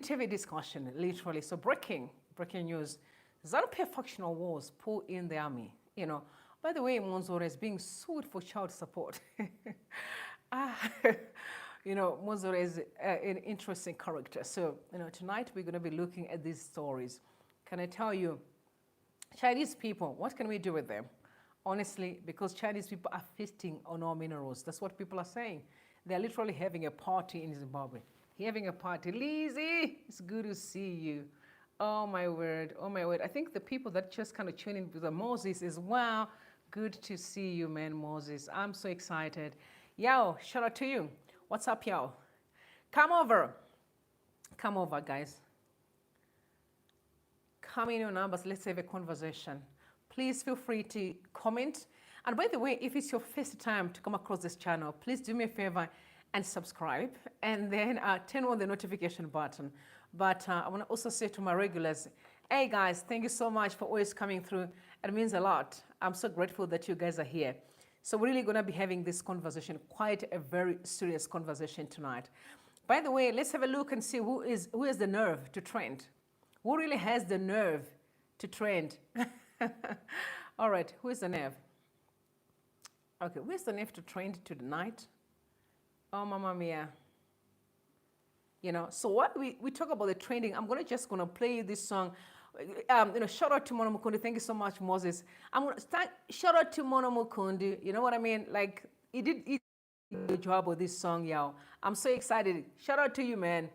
TV discussion, literally. So breaking news. Zanu factional wars pull in the army. By the way, Mwonzora is being sued for child support. Mwonzora is an interesting character. So, tonight we're going to be looking at these stories. Can I tell you, Chinese people, what can we do with them? Honestly, because Chinese people are feasting on our minerals. That's what people are saying. They're literally having a party in Zimbabwe. Having a party. Lizzie, it's good to see you. Oh my word, oh my word. I think the people that just kind of tune in with the Moses is, wow, good to see you, man, Moses. I'm so excited. Yo, shout out to you. What's up, yo? Come over. Come over, guys. Come in your numbers. Let's have a conversation. Please feel free to comment. And by the way, if it's your first time to come across this channel, please do me a favor and subscribe, and then turn on the notification button. But I want to also say to my regulars, hey guys, thank you so much for always coming through. It means a lot. I'm so grateful that you guys are here. So we're really going to be having this conversation, quite a very serious conversation tonight. By the way, let's have a look and see who has the nerve to trend. Who really has the nerve to trend? All right, who is the nerve? Okay, who is the nerve to trend tonight? Oh, Mamma Mia. So what we talk about the trending, I'm just gonna play you this song. Shout out to Mono Mukundi. Thank you so much, Moses. I'm gonna start. Shout out to Mono Mukundi. You know what I mean? Like he did the job with this song, y'all. I'm so excited. Shout out to you, man.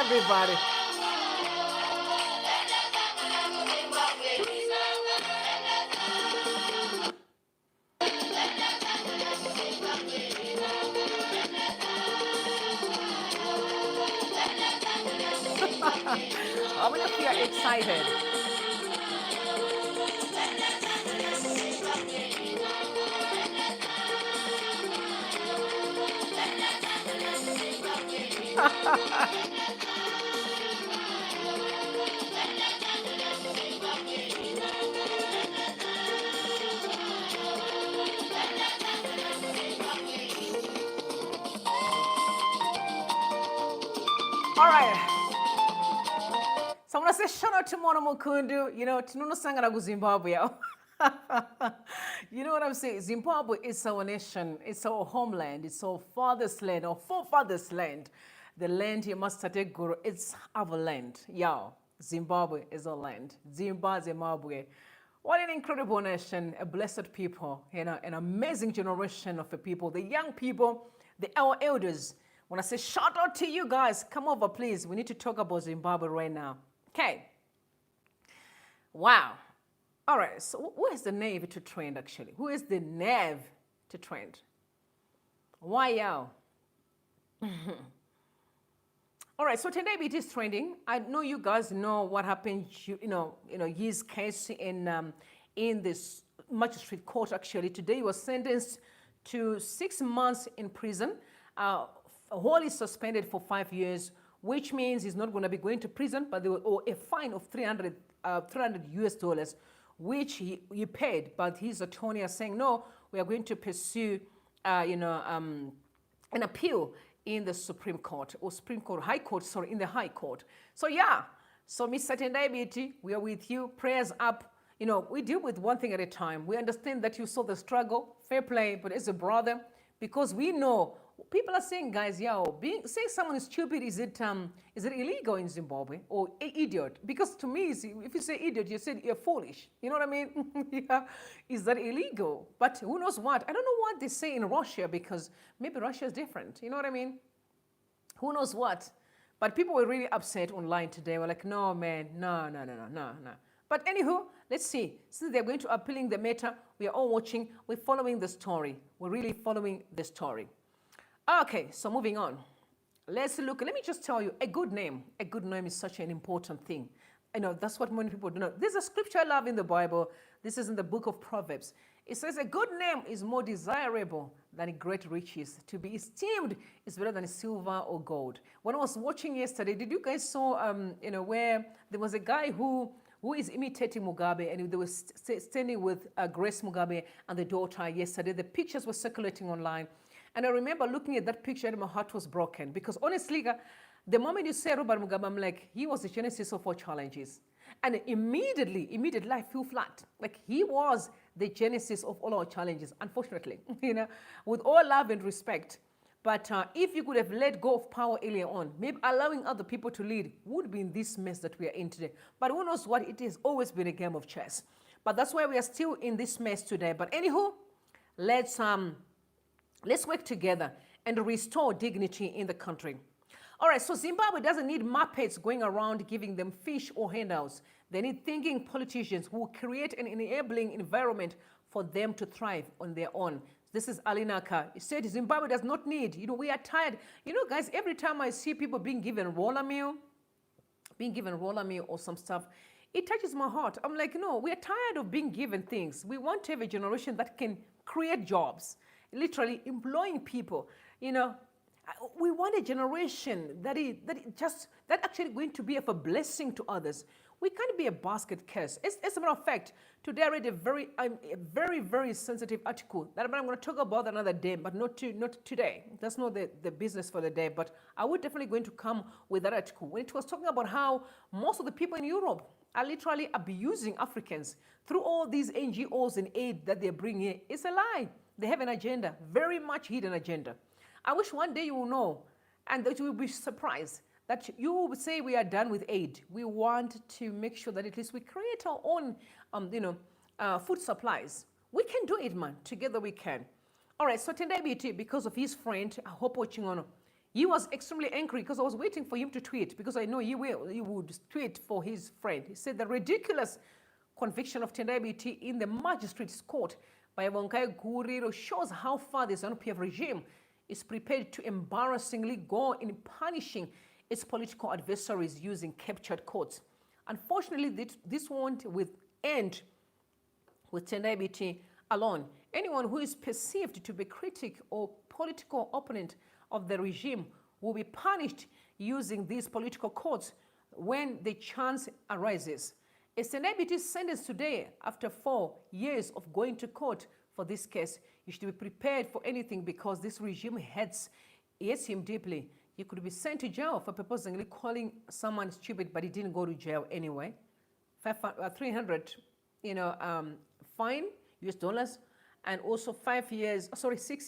Everybody. How many of you are excited? All right. So I want to say shout out to Mono Mukundu, Tinono Sangara gu Zimbabwe. You know what I'm saying? Zimbabwe is our nation, it's our homeland, it's our father's land, our forefathers' land. The land you must take guru, it's our land. Yo, Zimbabwe is our land. Zimbabwe. What an incredible nation, a blessed people, an amazing generation of the people, the young people, our elders. When I say shout out to you guys, come over, please. We need to talk about Zimbabwe right now. Okay. Wow. All right. So who is the nerve to trend, actually? Who is the nerve to trend? Why, y'all? All right. So today it is trending. I know you guys know what happened. His case in this magistrate court. Actually, today he was sentenced to 6 months in prison. Wholly suspended for 5 years, which means he's not going to be going to prison, but they will owe a fine of $300 US, which he paid. But his attorney is saying, no, we are going to pursue, an appeal in the Supreme Court, or High Court, in the High Court. So yeah, so Mr. Tendai, we are with you. Prayers up. We deal with one thing at a time. We understand that you saw the struggle, fair play, but as a brother, because we know. People are saying, guys, saying someone is stupid, is it illegal in Zimbabwe, or idiot? Because to me, if you say idiot, you said you're foolish. You know what I mean? Yeah. Is that illegal? But who knows what? I don't know what they say in Russia, because maybe Russia is different. You know what I mean? Who knows what? But people were really upset online today. We're like, no, man, no. But anywho, let's see. Since they're going to appealing the matter, we are all watching. We're following the story. We're really following the story. Okay, so moving on. Let's look. Let me just tell you, a good name is such an important thing. That's what many people don't know. There's a scripture I love in the Bible. This is in the book of Proverbs. It says a good name is more desirable than great riches. To be esteemed is better than silver or gold. When I was watching yesterday, did you guys saw, where there was a guy who is imitating Mugabe, and they were standing with Grace Mugabe and the daughter yesterday. The pictures were circulating online. And I remember looking at that picture and my heart was broken. Because honestly, the moment you say Robert Mugabe, I'm like, he was the genesis of all challenges. And immediately I feel flat. Like he was the genesis of all our challenges, unfortunately, with all love and respect. But if you could have let go of power earlier on, maybe allowing other people to lead would be in this mess that we are in today. But who knows what, it has always been a game of chess. But that's why we are still in this mess today. But anywho, let's work together and restore dignity in the country. All right, so Zimbabwe doesn't need Muppets going around giving them fish or handouts. They need thinking politicians who will create an enabling environment for them to thrive on their own. This is Alinaka. He said Zimbabwe does not need, we are tired. Guys, every time I see people being given roller meal or some stuff, it touches my heart. I'm like, no, we are tired of being given things. We want to have a generation that can create jobs, literally employing people. We want a generation that actually going to be of a blessing to others. We can't be a basket case. As a matter of fact, today I read a very, very sensitive article that I'm going to talk about another day, but not today. That's not the business for the day, but I would definitely going to come with that article when it was talking about how most of the people in Europe are literally abusing Africans through all these NGOs and aid that they're bringing in. It's a lie. They have an agenda, very much hidden agenda. I wish one day you will know, and that you will be surprised, that you will say we are done with aid. We want to make sure that at least we create our own, food supplies. We can do it, man. Together we can. All right, so Tendai, because of his friend, I hope watching on, he was extremely angry because I was waiting for him to tweet, because I know he would tweet for his friend. He said the ridiculous conviction of Tendai in the magistrate's court by Vonkai Guriro shows how far the ZANU-PF regime is prepared to embarrassingly go in punishing its political adversaries using captured courts. Unfortunately, this won't end with Tendai alone. Anyone who is perceived to be critic or political opponent of the regime will be punished using these political courts when the chance arises. A Tendai sentenced today after 4 years of going to court for this case. You should be prepared for anything because this regime hates him deeply. He could be sent to jail for purposely calling someone stupid, but he didn't go to jail anyway. 300, fine, US dollars, and also 6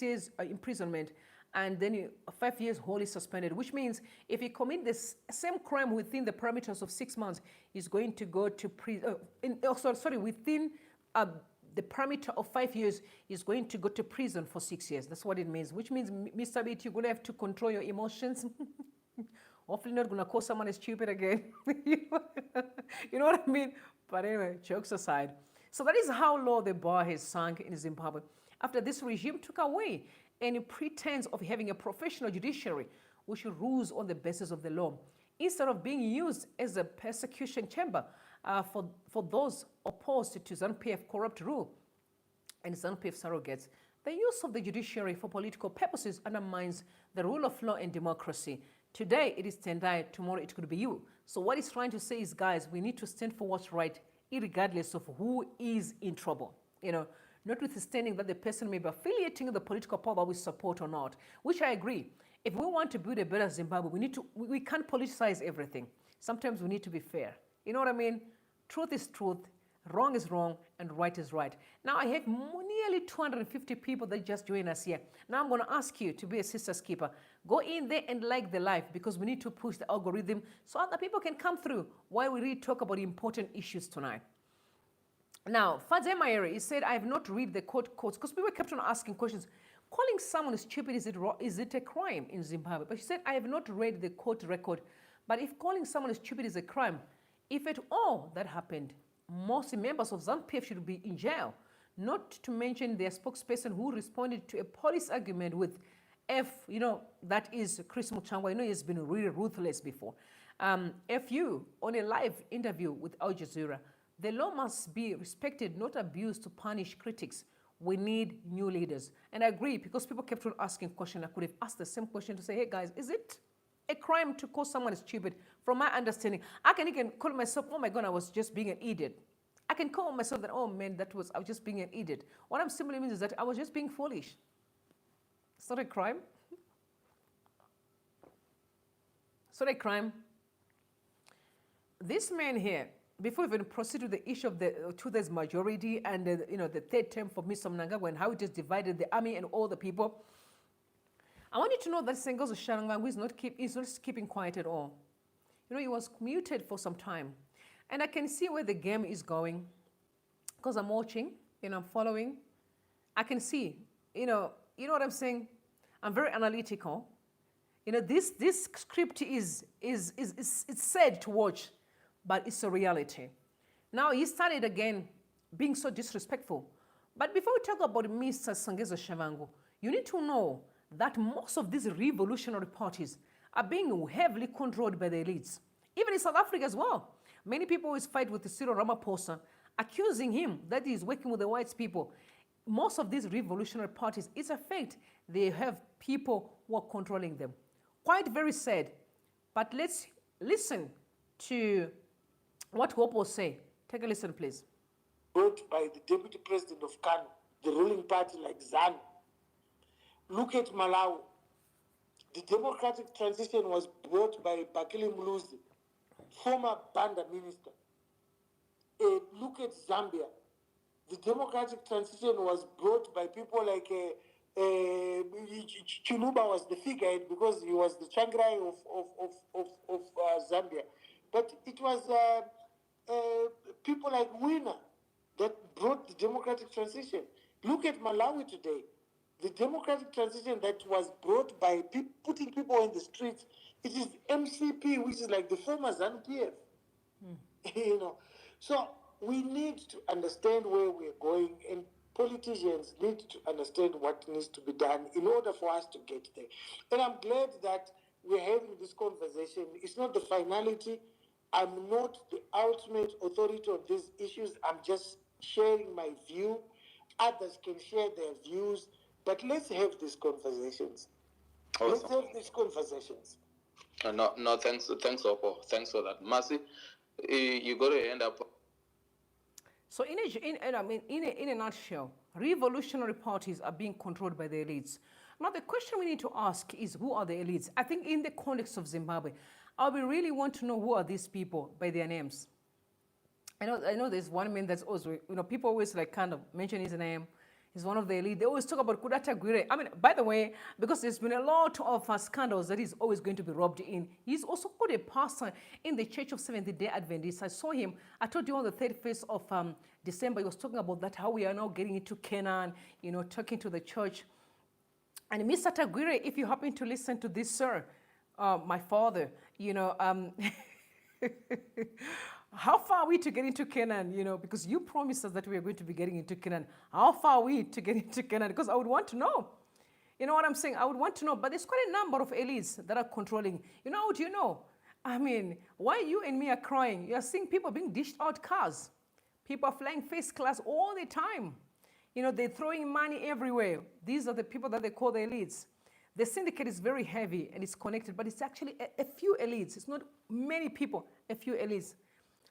years imprisonment, and then 5 years wholly suspended, which means if he commits the same crime within the parameters of 6 months, he's going to go to prison, within the parameter of 5 years, is going to go to prison for 6 years. That's what it means, which means, Mr. Beat, you're going to have to control your emotions. Hopefully not going to call someone stupid again. You know what I mean? But anyway, jokes aside. So that is how low the bar has sunk in Zimbabwe after this regime took away any pretense of having a professional judiciary which rules on the basis of the law, instead of being used as a persecution chamber for those opposed to ZANU-PF corrupt rule and ZANU-PF surrogates. The use of the judiciary for political purposes undermines the rule of law and democracy. Today it is Tendai, tomorrow it could be you. So what he's trying to say is, guys, we need to stand for what's right, irregardless of who is in trouble. Notwithstanding that the person may be affiliating with the political power we support or not, which I agree. If we want to build a better Zimbabwe, we can't politicize everything. Sometimes we need to be fair. You know what I mean? Truth is truth, wrong is wrong, and right is right. Now I have nearly 250 people that just joined us here. Now I'm going to ask you to be a sister's keeper. Go in there and like the live, because we need to push the algorithm so other people can come through while we really talk about important issues tonight. Now, Fadze Mayere, he said, I have not read the courts, because people kept on asking questions. Calling someone stupid, is it a crime in Zimbabwe? But she said, I have not read the court record. But if calling someone stupid is a crime, if at all that happened, most members of ZANU-PF should be in jail. Not to mention their spokesperson who responded to a police argument with that is Chris Muchangwa. I know he's been really ruthless before. FU on a live interview with Al Jazeera. The law must be respected, not abused to punish critics. We need new leaders. And I agree, because people kept on asking questions. I could have asked the same question to say, hey guys, is it a crime to call someone stupid? From my understanding, I can even call myself, oh my God, I was just being an idiot. I can call myself that, oh man, I was just being an idiot. What I'm simply means is that I was just being foolish. It's not a crime. It's not a crime. This man here, before we even proceed to the issue of the two-thirds majority and the third term for Mr. Mnangagwa and how it just divided the army and all the people, I want you to know that Sengozo Sharangwangu is not keeping quiet at all. He was muted for some time. And I can see where the game is going, because I'm watching, I'm following. I can see, you know what I'm saying? I'm very analytical. This script is sad to watch, but it's a reality. Now he started again being so disrespectful. But before we talk about Mr. Sengozo Sharangwangu, you need to know that most of these revolutionary parties are being heavily controlled by the elites. Even in South Africa as well. Many people always fight with Cyril Ramaphosa, accusing him that he's working with the white people. Most of these revolutionary parties, it's a fact, they have people who are controlling them. Quite very sad. But let's listen to what Hope will say. Take a listen, please. Brought by the Deputy President of Kano, the ruling party like Zanu. Look at Malawi. The democratic transition was brought by Bakili Muluzi, former Banda minister. Look at Zambia. The democratic transition was brought by people like Chiluba was the figurehead because he was the Changrai of Zambia. But it was people like Wina that brought the democratic transition. Look at Malawi today. The democratic transition that was brought by putting people in the streets, it is MCP, which is like the former ZANU-PF. So we need to understand where we're going, and politicians need to understand what needs to be done in order for us to get there. And I'm glad that we're having this conversation. It's not the finality. I'm not the ultimate authority on these issues. I'm just sharing my view. Others can share their views. But let's have these conversations. Awesome. Let's have these conversations. No, thanks, Oppo. Thanks for that. Mercy, you got to end up. So in a nutshell, revolutionary parties are being controlled by the elites. Now the question we need to ask is, who are the elites? I think in the context of Zimbabwe, we really want to know who are these people by their names. I know there's one man that's also, people always kind of mention his name. He's one of the elite. They always talk about Kudata Gwire. By the way, because there's been a lot of scandals that he's always going to be robbed in. He's also called a pastor in the Church of Seventh-day Adventists. I saw him. I told you on the 31st of December, he was talking about that, how we are now getting into Canaan, talking to the church. And Mr. Tagwire, if you happen to listen to this, sir, my father, how far are we to get into Canaan, because you promised us that we are going to be getting into Canaan. How far are we to get into Canaan? Because I would want to know. You know what I'm saying? I would want to know. But there's quite a number of elites that are controlling. How do you know? Why you and me are crying? You are seeing people being dished out cars. People are flying first class all the time. They're throwing money everywhere. These are the people that they call the elites. The syndicate is very heavy and it's connected, but it's actually a few elites. It's not many people, a few elites.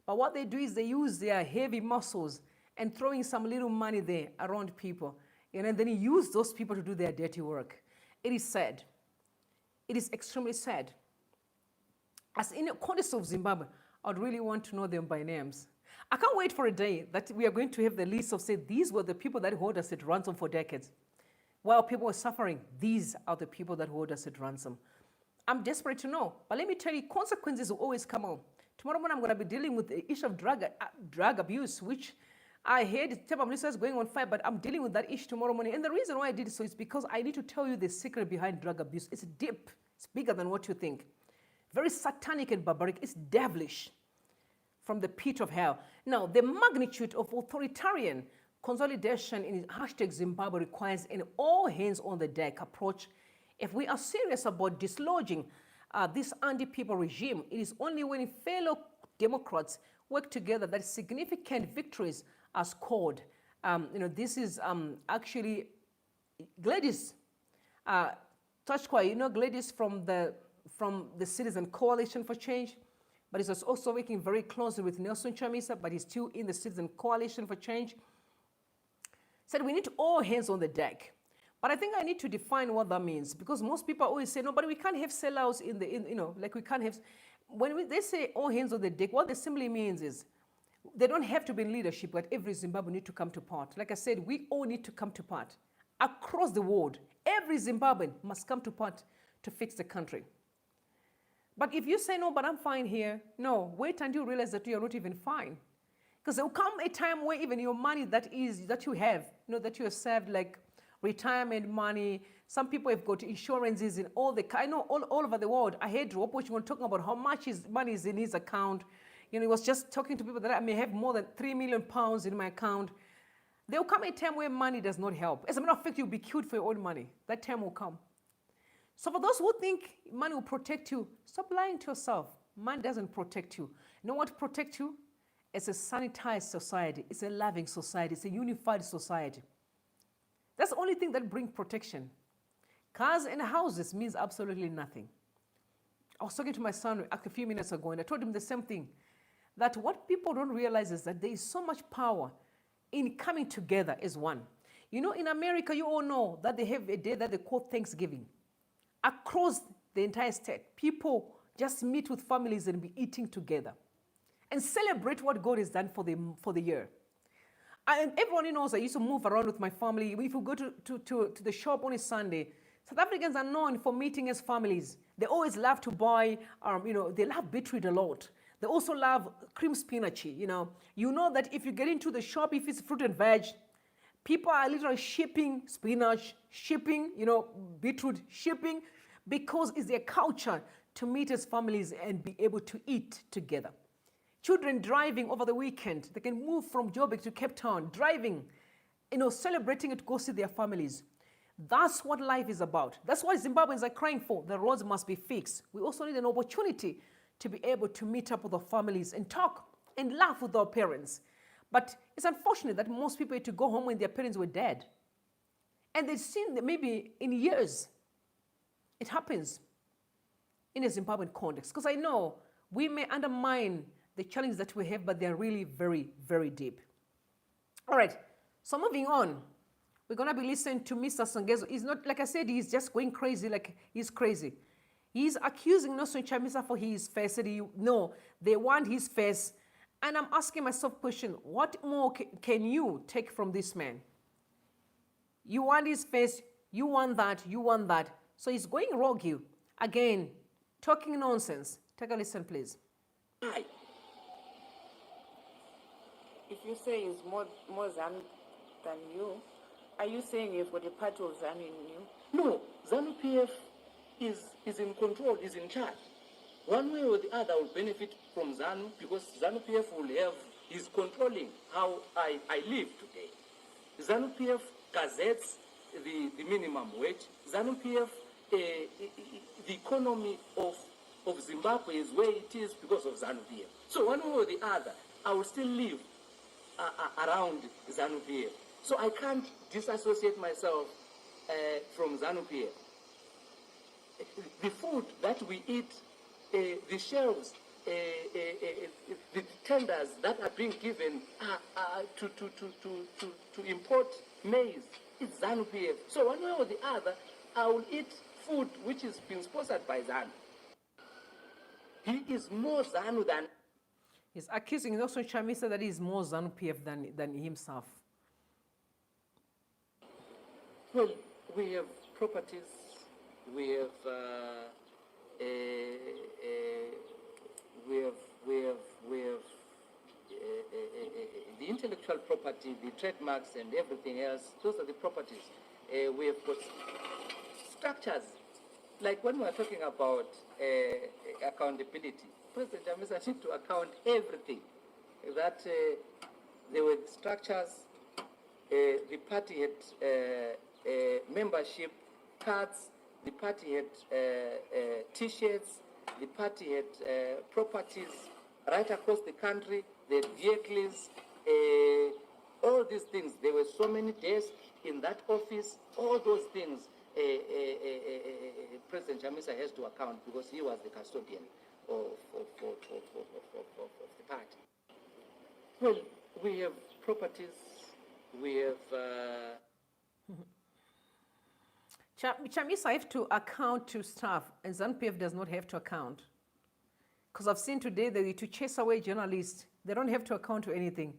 But what they do is they use their heavy muscles and throwing some little money there around people. And then you use those people to do their dirty work. It is sad. It is extremely sad. As in the context of Zimbabwe, I'd really want to know them by names. I can't wait for a day that we are going to have the list of, say, these were the people that hold us at ransom for decades. While people were suffering, these are the people that hold us at ransom. I'm desperate to know. But let me tell you, consequences will always come out. Tomorrow morning, I'm going to be dealing with the issue of drug abuse, which I heard the minister is going on fire, but I'm dealing with that issue tomorrow morning. And the reason why I did so is because I need to tell you the secret behind drug abuse. It's deep. It's bigger than what you think. Very satanic and barbaric. It's devilish from the pit of hell. Now, the magnitude of authoritarian consolidation in #Zimbabwe requires an all-hands-on-the-deck approach. If we are serious about dislodging this anti-people regime, it is only when fellow Democrats work together that significant victories are scored. This is actually Gladys Tachkwa, Gladys from the Citizen Coalition for Change, but he's also working very closely with Nelson Chamisa, but he's still in the Citizen Coalition for Change. Said we need all hands on the deck. But I think I need to define what that means, because most people always say, no, but we can't have sellouts like we can't have. They say all hands on the deck, what they simply means is they don't have to be in leadership, but every Zimbabwean need to come to part. Like I said, we all need to come to part. Across the world, every Zimbabwean must come to part to fix the country. But if you say, no, but I'm fine here, no, wait until you realize that you're not even fine. Because there will come a time where even your money that you have, that you have saved, like retirement money, some people have got insurances in I know all over the world. I heard Rob Washington talking about how much his money is in his account. He was just talking to people that I may have more than £3 million in my account. There will come a time where money does not help. As a matter of fact, you'll be killed for your own money. That time will come. So for those who think money will protect you, stop lying to yourself. Money doesn't protect you. You know what protects you? It's a sanitized society. It's a loving society. It's a unified society. That's the only thing that brings protection. Cars and houses means absolutely nothing. I was talking to my son a few minutes ago, and I told him the same thing. That what people don't realize is that there is so much power in coming together as one. In America, you all know that they have a day that they call Thanksgiving. Across the entire state, people just meet with families and be eating together and celebrate what God has done for the year. And everyone knows I used to move around with my family. If you go to the shop on a Sunday, South Africans are known for meeting as families. They always love to buy, they love beetroot a lot. They also love cream spinach. You know that if you get into the shop, if it's fruit and veg, people are literally shipping spinach, shipping, beetroot, shipping, because it's their culture to meet as families and be able to eat together. Children driving over the weekend, they can move from Joburg to Cape Town, driving, celebrating it to go see their families. That's what life is about. That's what Zimbabweans are crying for. The roads must be fixed. We also need an opportunity to be able to meet up with our families and talk and laugh with our parents. But it's unfortunate that most people had to go home when their parents were dead. And they've seen that maybe in years, it happens in a Zimbabwean context. Because I know we may undermine the challenges that we have, but they're really very, very deep. All right, so moving on. We're going to be listening to Mr. Songezo. He's not, like I said, he's just going crazy, like he's crazy. He's accusing Nelson Chamisa for his face. They want his face. And I'm asking myself question, what more can you take from this man? You want his face, you want that, you want that. So he's going rogue you. Again, talking nonsense. Take a listen, please. Hi. If you say he's more Zanu than you, are you saying you've got a part of Zanu in you? No, Zanu PF is in control, is in charge. One way or the other will benefit from Zanu, because Zanu PF is controlling how I live today. Zanu PF gazettes the minimum wage. Zanu PF, the economy of Zimbabwe is where it is because of Zanu PF. So one way or the other, I will still live around Zanu PF. So I can't disassociate myself from Zanu PF. The food that we eat, the shelves, the tenders that are being given to import maize, it's Zanu PF. So one way or the other, I will eat food which is being sponsored by Zanu. He is more Zanu than... He's accusing Nelson Chamisa that he's more Zanu PF than himself. Well, we have properties, we have the intellectual property, the trademarks and everything else. Those are the properties. We have got structures. Like when we are talking about accountability, President Chamisa needs to account everything. That there were structures, the party had membership cards, the party had T-shirts, the party had properties right across the country, they had vehicles, all these things. There were so many desks in that office. All those things, President Chamisa has to account because he was the custodian of the party. Well, we have properties. We have. Chamisa have to account to staff, and ZANU-PF does not have to account. Because I've seen today they need to chase away journalists. They don't have to account to anything.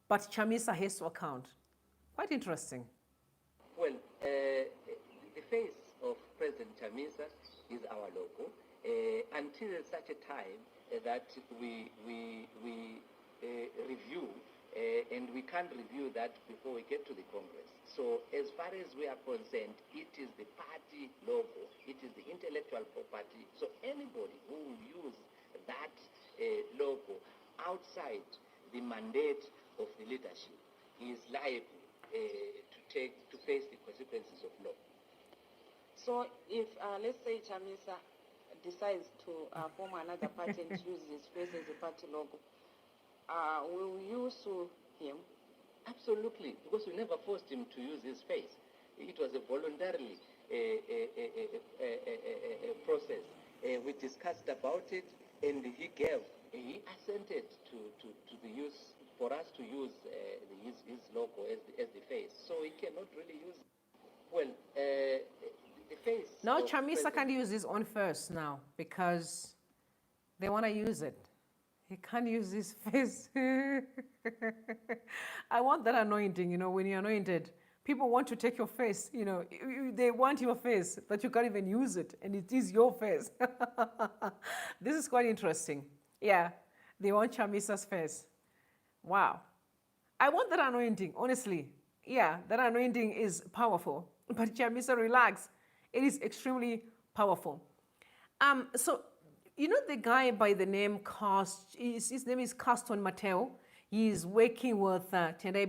But Chamisa has to account. Quite interesting. Well, the face of President Chamisa is our logo. Until such a time that we review, and we can't review that before we get to the Congress. So as far as we are concerned, it is the party logo, it is the intellectual property. So anybody who will use that logo outside the mandate of the leadership is liable to face the consequences of law. So if, let's say, Chamisa decides to form another party and use his face as a party logo, will you sue him? Absolutely, because we never forced him to use his face. It was a voluntarily process. We discussed about it, and he assented to the use, for us to use his logo as the face. So he cannot really use, well, the face. Now Chamisa can't use his own face now because they want to use it. He can't use his face. I want that anointing, when you're anointed. People want to take your face, they want your face, but you can't even use it, and it is your face. This is quite interesting. Yeah, they want Chamisa's face. Wow. I want that anointing, honestly. Yeah, that anointing is powerful. But Chamisa, relax. It is extremely powerful. So, the guy by the name his name is Caston Mateo. He is working with Tendai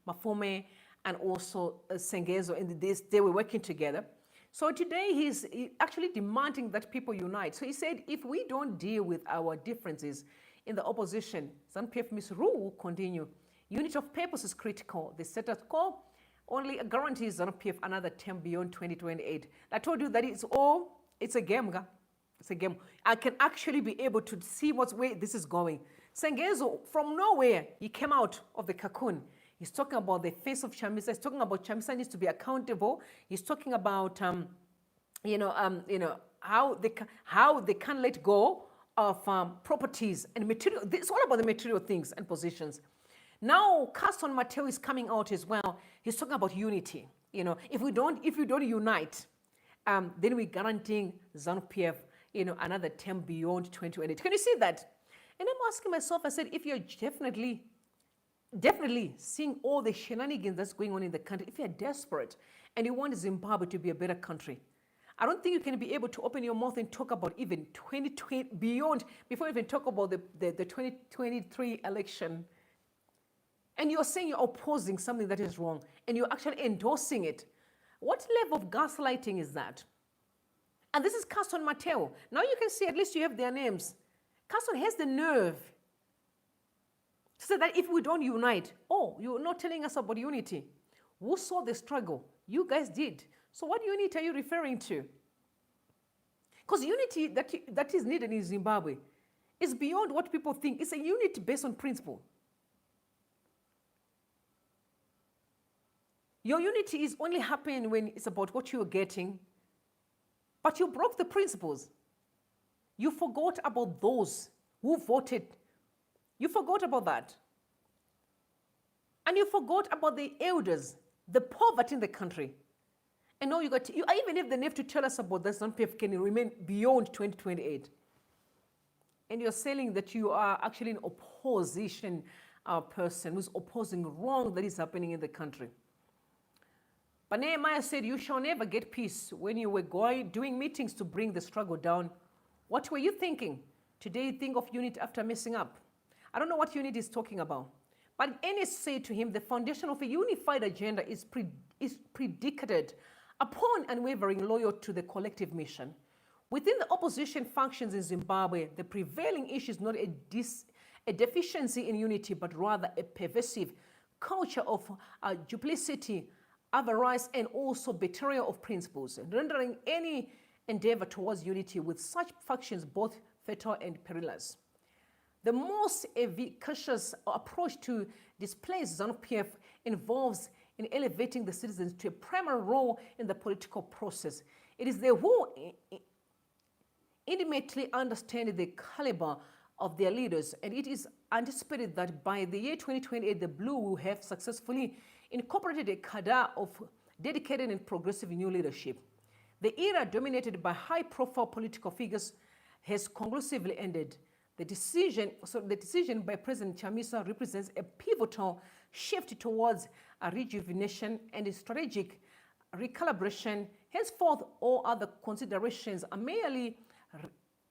Mafume and also Sengezo, and they were working together. So today he's actually demanding that people unite. So he said, if we don't deal with our differences in the opposition, ZANU-PF misrule will continue. Unity of purpose is critical. The status quo only guarantees ZANU-PF another term beyond 2028. I told you that it's a game. It's a game. I can actually be able to see where this is going. Sengezo, from nowhere, he came out of the cocoon. He's talking about the face of Chamisa. He's talking about Chamisa needs to be accountable. He's talking about, how they can't let go of properties and material. It's all about the material things and positions. Now, Caston Mateo is coming out as well. He's talking about unity. If you don't unite, then we're guaranteeing ZANU-PF, another term beyond 2028. Can you see that? And I'm asking myself, I said, if you're definitely seeing all the shenanigans that's going on in the country, if you're desperate and you want Zimbabwe to be a better country, I don't think you can be able to open your mouth and talk about even 2020 beyond, before you even talk about the 2023 election. And you're saying you're opposing something that is wrong, and you're actually endorsing it. What level of gaslighting is that? And this is Caston Mateo. Now you can see, at least you have their names. Caston has the nerve to say that if we don't unite, you're not telling us about unity. Who saw the struggle? You guys did. So what unity are you referring to? Because unity that is needed in Zimbabwe is beyond what people think. It's a unity based on principle. Your unity is only happening when it's about what you're getting, but you broke the principles. You forgot about those who voted. You forgot about that. And you forgot about the elders, the poverty in the country. And now I even have the nerve to tell us about this ZANU-PF can remain beyond 2028. And you're saying that you are actually an opposition person who's opposing wrong that is happening in the country. But Nehemiah said, you shall never get peace. When you were doing meetings to bring the struggle down, what were you thinking? Today you think of unity after messing up. I don't know what unity is talking about. But Ennis said to him, the foundation of a unified agenda is predicated upon unwavering loyalty to the collective mission. Within the opposition functions in Zimbabwe, the prevailing issue is not a a deficiency in unity, but rather a pervasive culture of duplicity, avarice, and also betrayal of principles, rendering any endeavor towards unity with such factions both fatal and perilous. The most efficacious approach to displace ZANU-PF involves in elevating the citizens to a primary role in the political process. It is they who intimately understand the caliber of their leaders, and it is anticipated that by the year 2028, the Blue will have successfully incorporated a cadre of dedicated and progressive new leadership. The era dominated by high-profile political figures has conclusively ended. The decision by President Chamisa represents a pivotal shift towards a rejuvenation and a strategic recalibration. Henceforth, all other considerations are merely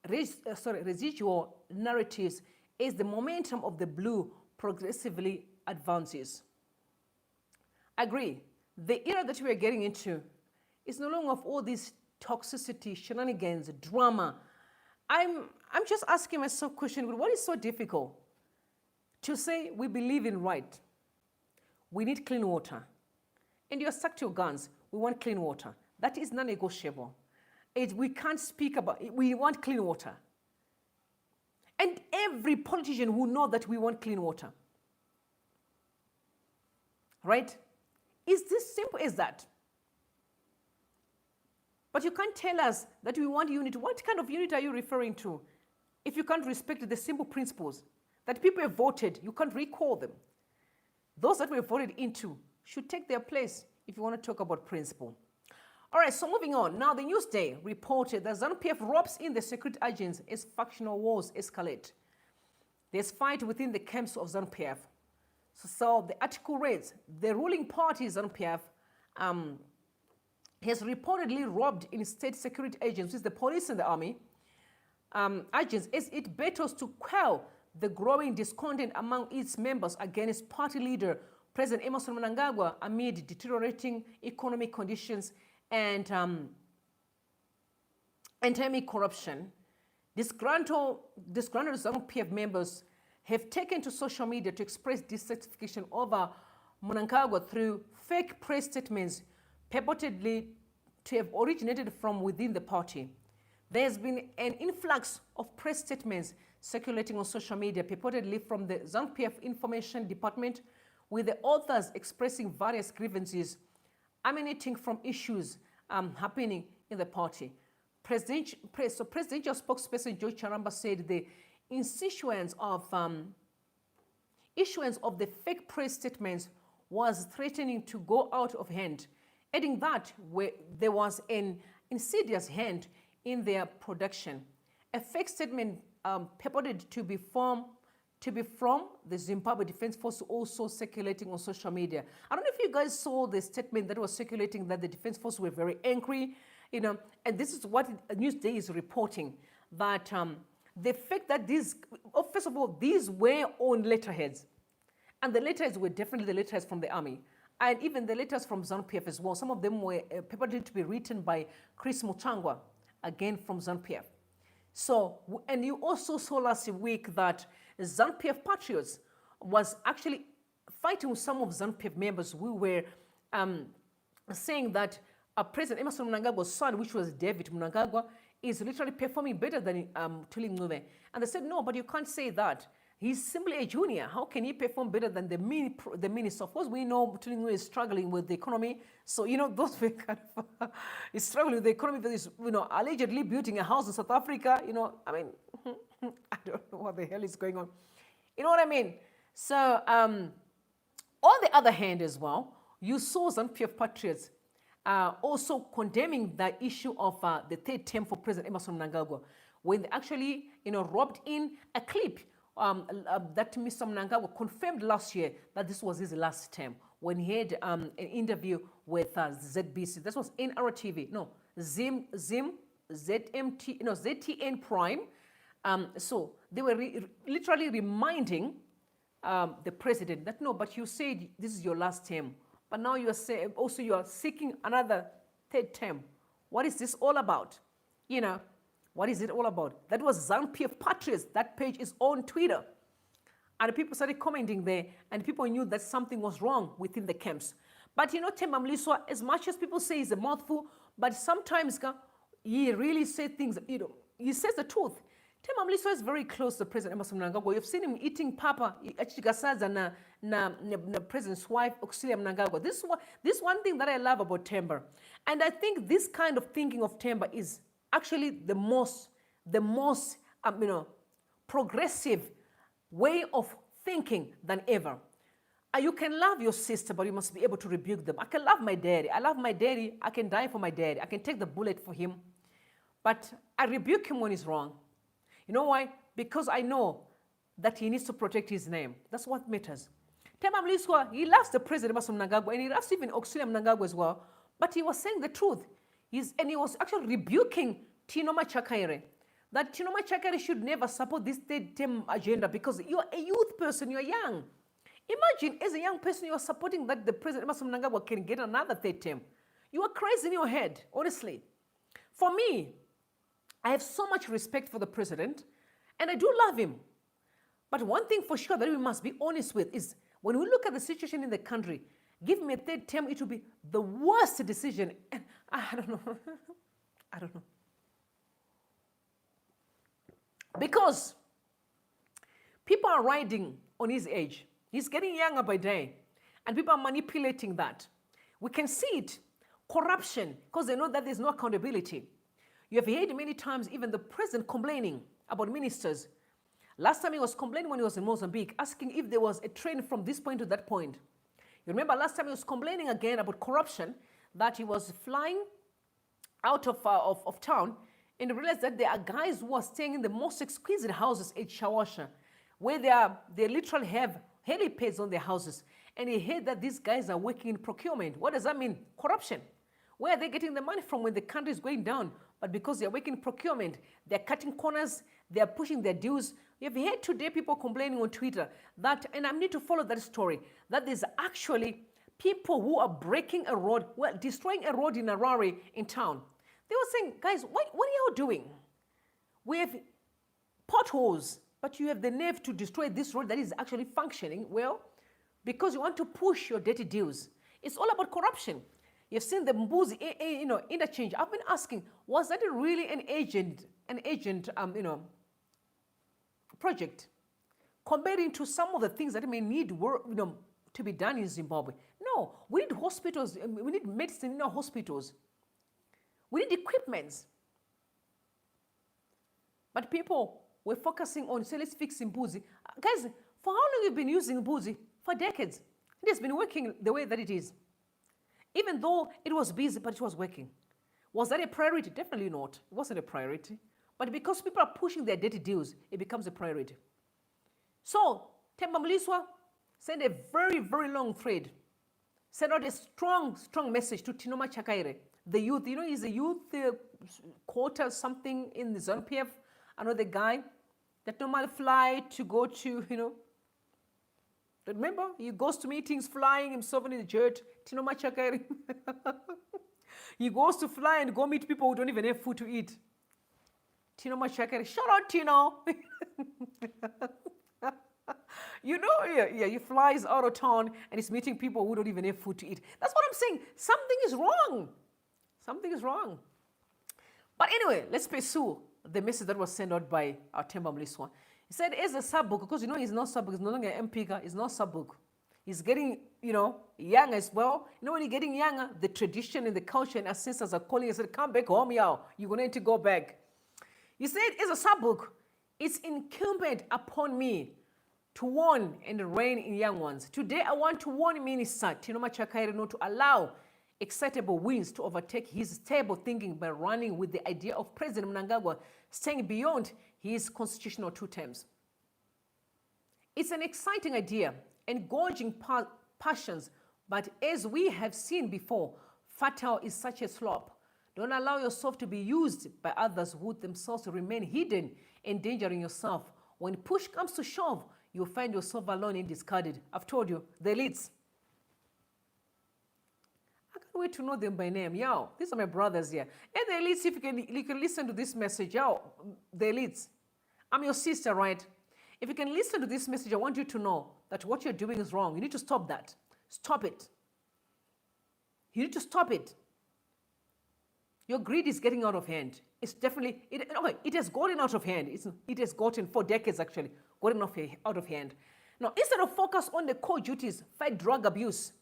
residual narratives as the momentum of the Blue progressively advances. I agree. The era that we are getting into is no longer of all this toxicity, shenanigans, drama. I'm just asking myself a question, what is so difficult to say we believe in right? We need clean water. And you're stuck to your guns. We want clean water. That is non-negotiable. We can't speak about it. We want clean water. And every politician will know that we want clean water. Right? It's this simple as that. But you can't tell us that we want unity. What kind of unity are you referring to? If you can't respect the simple principles that people have voted, you can't recall them. Those that were voted into should take their place if you want to talk about principle. All right, so moving on. Now, the Newsday reported that ZANU-PF ropes in the security agents as factional wars escalate. There's fight within the camps of ZANU-PF. So the article reads, the ruling party, ZANU-PF, has reportedly robbed in state security agencies, the police and the army, agents, as it battles to quell the growing discontent among its members against party leader President Mnangagwa amid deteriorating economic conditions and endemic corruption. Disgruntled ZANU-PF members have taken to social media to express dissatisfaction over Mnangagwa through fake press statements purportedly to have originated from within the party. There has been an influx of press statements circulating on social media purportedly from the ZANU-PF Information Department, with the authors expressing various grievances emanating from issues happening in the party. Presidential spokesperson Joe Charamba said the issuance of the fake press statements was threatening to go out of hand, adding that there was an insidious hand in their production. A fake statement purported to be from the Zimbabwe Defense Force also circulating on social media. I don't know if you guys saw the statement that was circulating that the Defense Force were very angry, and this is what Newsday is reporting, that the fact that first of all, these were on letterheads, and the letterheads were definitely the letterheads from the army, and even the letters from ZANU-PF as well. Some of them were purported to be written by Chris Muchangwa, again from ZANU-PF. So, and you also saw last week that ZANU-PF Patriots was actually fighting with some of ZANU-PF members who were saying that President Mnangagwa's son, which was David Mnangagwa, is literally performing better than Tulinguve. And they said, no, but you can't say that. He's simply a junior. How can he perform better than the minister? Of course, we know Tulinguve is struggling with the economy. So, those were kind of, he's struggling with the economy, but he's, allegedly building a house in South Africa. I mean, I don't know what the hell is going on. You know what I mean? So, on the other hand as well, you saw ZANU-PF Patriots also condemning the issue of the third term for President Mnangagwa, when they actually, robbed in a clip that Mr. Mnangagwa confirmed last year that this was his last term, when he had an interview with ZBC. This was NRTV. No, ZTN Prime. So they were literally reminding the president that, no, but you said this is your last term. But now you are seeking another third term. What is this all about? What is it all about? That was ZANU-PF Patriots. That page is on Twitter. And people started commenting there, and people knew that something was wrong within the camps. But you know, Themba Mliswa, as much as people say he's a mouthful, but sometimes he really says things, you know, he says the truth. Themba Mliswa is very close to President Mnangagwa. You've seen him eating papa, achigasaza na President's wife, Auxilia Mnangagwa. This one thing that I love about Themba. And I think this kind of thinking of Themba is actually the most you know, progressive way of thinking than ever. You can love your sister, but you must be able to rebuke them. I can love my daddy. I love my daddy. I can die for my daddy. I can take the bullet for him. But I rebuke him when he's wrong. You know why? Because I know that he needs to protect his name. That's what matters. Themba Mliswa, he loves the President Mnangagwa, and he loves even Auxilia Mnangagwa as well. But he was saying the truth. And he was actually rebuking Tino Machakaire. That Tino Machakaire should never support this third-term agenda because you're a youth person, you're young. Imagine, as a young person, you're supporting that the President Mnangagwa can get another third term. You are crazy in your head, honestly. For me, I have so much respect for the president, and I do love him. But one thing for sure that we must be honest with is when we look at the situation in the country, give me a third term, it will be the worst decision. And I don't know. I don't know. Because people are riding on his age. He's getting younger by day, and people are manipulating that. We can see it, corruption, because they know that there's no accountability. You have heard many times even the president complaining about ministers. Last time he was complaining when he was in Mozambique, asking if there was a train from this point to that point. You remember last time he was complaining again about corruption, that he was flying out of town and realized that there are guys who are staying in the most exquisite houses at Shawasha, where they literally have helipads on their houses. And he heard that these guys are working in procurement. What does that mean? Corruption. Where are they getting the money from when the country is going down? But because they're working in procurement, they're cutting corners, they're pushing their dues. You've heard today people complaining on Twitter that, and I need to follow that story, that there's actually people who are breaking a road, well, destroying a road in Harare in town. They were saying, guys, what are you doing? We have potholes, but you have the nerve to destroy this road that is actually functioning well because you want to push your dirty deals. It's all about corruption. You've seen the Mbuzi, interchange. I've been asking, was that really an agent, project, comparing to some of the things that may need work, to be done in Zimbabwe? No, we need hospitals. We need medicine in our hospitals. We need equipments. But people were focusing on, say, let's fix Mbuzi. Guys, for how long have you been using Mbuzi? For decades. It has been working the way that it is. Even though it was busy, but it was working. Was that a priority? Definitely not. It wasn't a priority. But because people are pushing their dirty deals, it becomes a priority. So, Themba Mliswa sent a very, very long thread. Sent out a strong, strong message to Tino Machakaire, the youth. He's a youth quota something in the Zanu PF. Another guy that normally fly to go to, remember, he goes to meetings flying himself in the jet. Tino Machakaire. He goes to fly and go meet people who don't even have food to eat. Tino Machakaire, shout out Tino. He flies out of town and he's meeting people who don't even have food to eat. That's what I'm saying. Something is wrong. Something is wrong. But anyway, let's pursue the message that was sent out by our Themba Mliswa. He said, as a Sabhuku, because he's not Sabhuku, he's no longer an MP, he's not Sabhuku. He's getting, young as well. When you're getting younger, the tradition and the culture and ancestors are calling and said, come back home, y'all. You're going to need to go back. He said, as a Sabhuku, it's incumbent upon me to warn and rein in young ones. Today, I want to warn Minister Tino Machakaire not to allow excitable winds to overtake his stable thinking by running with the idea of President Mnangagwa staying beyond his constitutional 2 terms. It's an exciting idea, engorging passions, but as we have seen before, fatal is such a slope. Don't allow yourself to be used by others who themselves remain hidden, endangering yourself. When push comes to shove, you'll find yourself alone and discarded. I've told you, the elites. I can't wait to know them by name. Yo, these are my brothers here. And the elites, if you can listen to this message, yo, the elites. I'm your sister, right? If you can listen to this message, I want you to know that what you're doing is wrong. You need to stop that. Stop it. You need to stop it. Your greed is getting out of hand. It's definitely, it has gotten out of hand. It has gotten, for decades actually, gotten out of hand. Now, instead of focus on the core duties, fight drug abuse,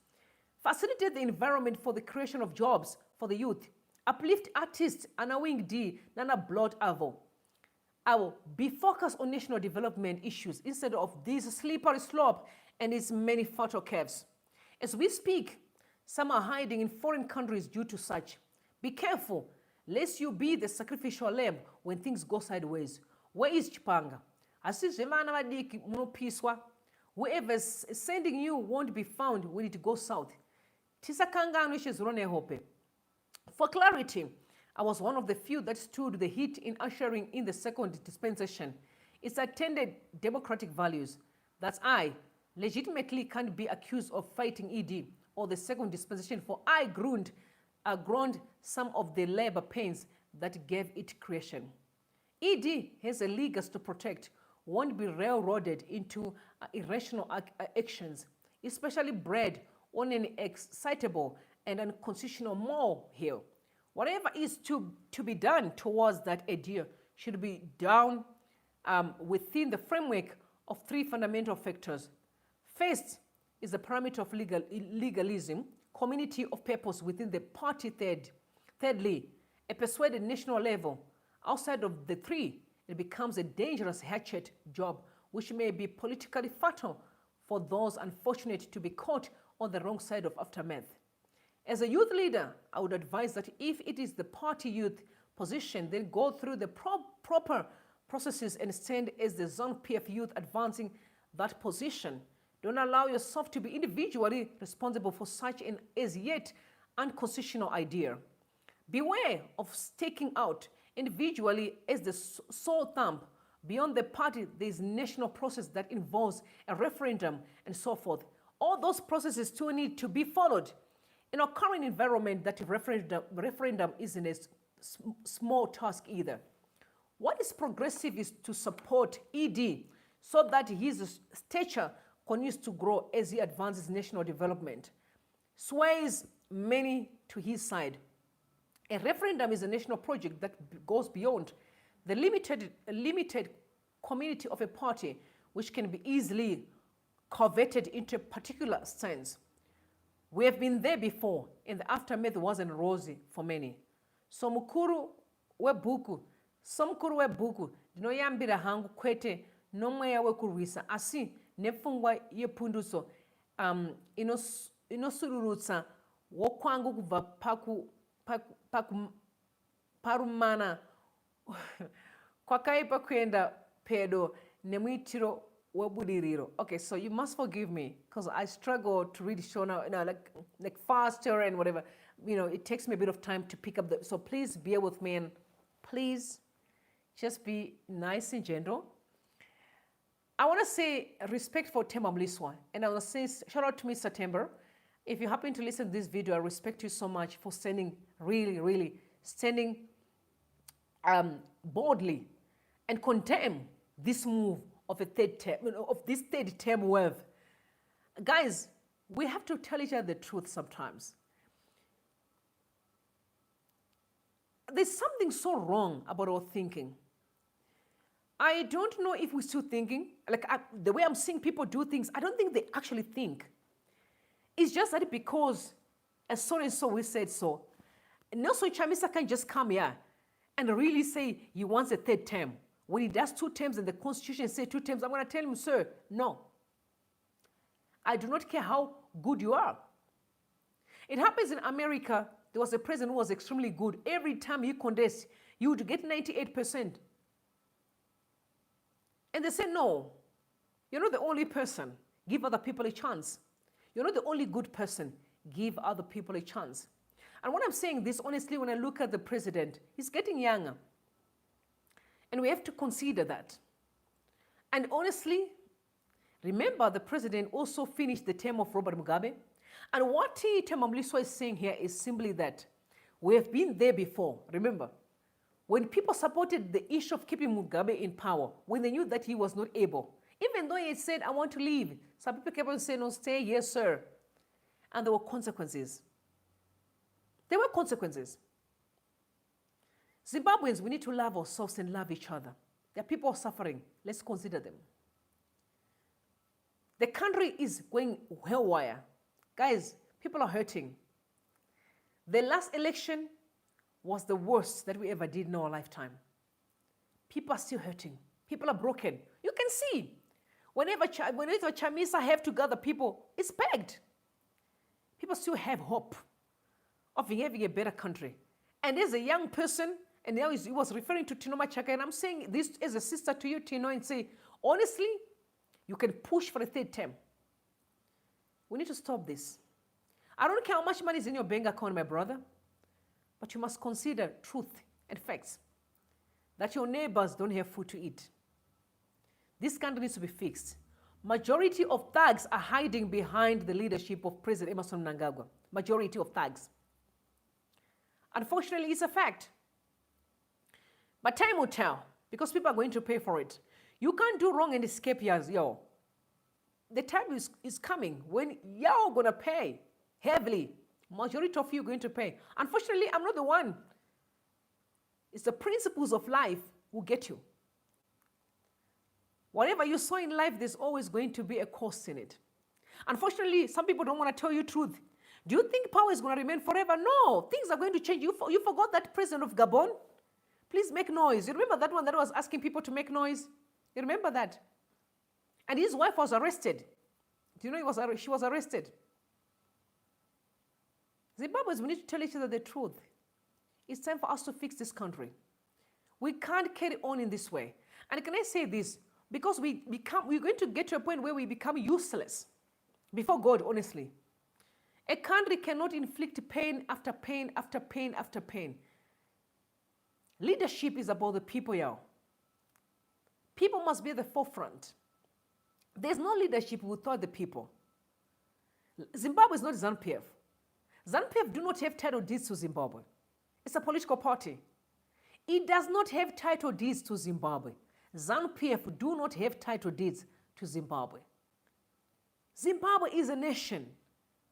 facilitate the environment for the creation of jobs for the youth, uplift artists, Winky, nanaBlot I will be focused on national development issues instead of this slippery slope and its many fatal curves. As we speak, some are hiding in foreign countries due to such. Be careful, lest you be the sacrificial lamb when things go sideways. Where is Chipanga? Zvevana, vadiki, munopiswa. Whoever is sending you won't be found when it goes south. Tisakanganwe, chazuro, nehope. For clarity, I was one of the few that stood the heat in ushering in the second dispensation. It's attended democratic values. That I legitimately can't be accused of fighting ED or the second dispensation, for I groaned some of the labor pains that gave it creation. ED has a legacy to protect, won't be railroaded into irrational actions, especially bred on an excitable and unconstitutional moral hill. Whatever is to be done towards that idea should be done within the framework of three fundamental factors. First is the parameter of legalism, community of purpose within the party. Thirdly, a persuaded national level. Outside of the three, it becomes a dangerous hatchet job, which may be politically fatal for those unfortunate to be caught on the wrong side of aftermath. As a youth leader, I would advise that if it is the party youth position, then go through the proper processes and stand as the Zanu PF youth advancing that position. Don't allow yourself to be individually responsible for such an as yet unconstitutional idea. Beware of staking out individually as the sole thumb. Beyond the party, there is a national process that involves a referendum and so forth. All those processes still need to be followed. In our current environment, that referendum isn't a small task either. What is progressive is to support ED so that his stature continues to grow as he advances national development, sways many to his side. A referendum is a national project that goes beyond the limited community of a party, which can be easily coveted into a particular sense. We have been there before, and the aftermath wasn't rosy for many. So mukuru webuku, ndinoyambira hangu kwete nomweya wekurwisa, asi nepfungwa yepunduso inosururutsa wokwangu kubva parumana kwakaipa kuenda pedo nemuitiro webudiriro. Okay, so you must forgive me because I struggle to really show now, like faster and whatever. It takes me a bit of time to pick up so please bear with me and please just be nice and gentle. I want to say respect for Themba Mliswa, and I want to say shout out to Mr. Themba. If you happen to listen to this video, I respect you so much for standing really standing boldly and condemn this move of this third term wave. Guys, we have to tell each other the truth sometimes. There's something so wrong about our thinking. I don't know if we're still thinking. The way I'm seeing people do things, I don't think they actually think. It's just that because as so and so we said so. Nelson Chamisa can just come here and really say he wants a third term. When he does 2 terms and the Constitution says 2 terms, I'm going to tell him, sir, no. I do not care how good you are. It happens in America. There was a president who was extremely good. Every time he contested, you would get 98%. And they say, no, you're not the only person. Give other people a chance. You're not the only good person. Give other people a chance. And when I'm saying this, honestly, when I look at the president, he's getting younger. And we have to consider that. And honestly, remember the president also finished the term of Robert Mugabe. And what Themba Mliswa is saying here is simply that we have been there before. Remember, when people supported the issue of keeping Mugabe in power, when they knew that he was not able, Even though he said, I want to leave, some people kept on saying, no, stay, yes, sir. And there were consequences. There were consequences. Zimbabweans, we need to love ourselves and love each other. There are people suffering. Let's consider them. The country is going haywire. Guys, people are hurting. The last election was the worst that we ever did in our lifetime. People are still hurting. People are broken. You can see. Whenever Chamisa have to gather people, it's packed. People still have hope of having a better country. And as a young person, and now he was referring to Tino Machakaire, and I'm saying this as a sister to you, Tino, and say, honestly, you can push for a third term. We need to stop this. I don't care how much money is in your bank account, my brother, but you must consider truth and facts. That your neighbors don't have food to eat. This country needs to be fixed. Majority of thugs are hiding behind the leadership of President Mnangagwa. Majority of thugs. Unfortunately, it's a fact. But time will tell, because people are going to pay for it. You can't do wrong and escape yours, yo. The time is coming when you're going to pay heavily. Majority of you are going to pay. Unfortunately, I'm not the one. It's the principles of life will get you. Whatever you saw in life, there's always going to be a cost in it. Unfortunately, some people don't want to tell you truth. Do you think power is going to remain forever? No, things are going to change. You forgot that president of Gabon? Please make noise. You remember that one that was asking people to make noise? You remember that? And his wife was arrested. Do you know she was arrested? Zimbabweans, we need to tell each other the truth. It's time for us to fix this country. We can't carry on in this way. And can I say this? Because we're going to get to a point where we become useless before God, honestly. A country cannot inflict pain after pain after pain after pain. Leadership is about the people, y'all. People must be at the forefront. There's no leadership without the people. Zimbabwe is not ZANU-PF. ZANU-PF do not have title deeds to Zimbabwe. It's a political party. It does not have title deeds to Zimbabwe. ZANU-PF do not have title deeds to Zimbabwe. Zimbabwe is a nation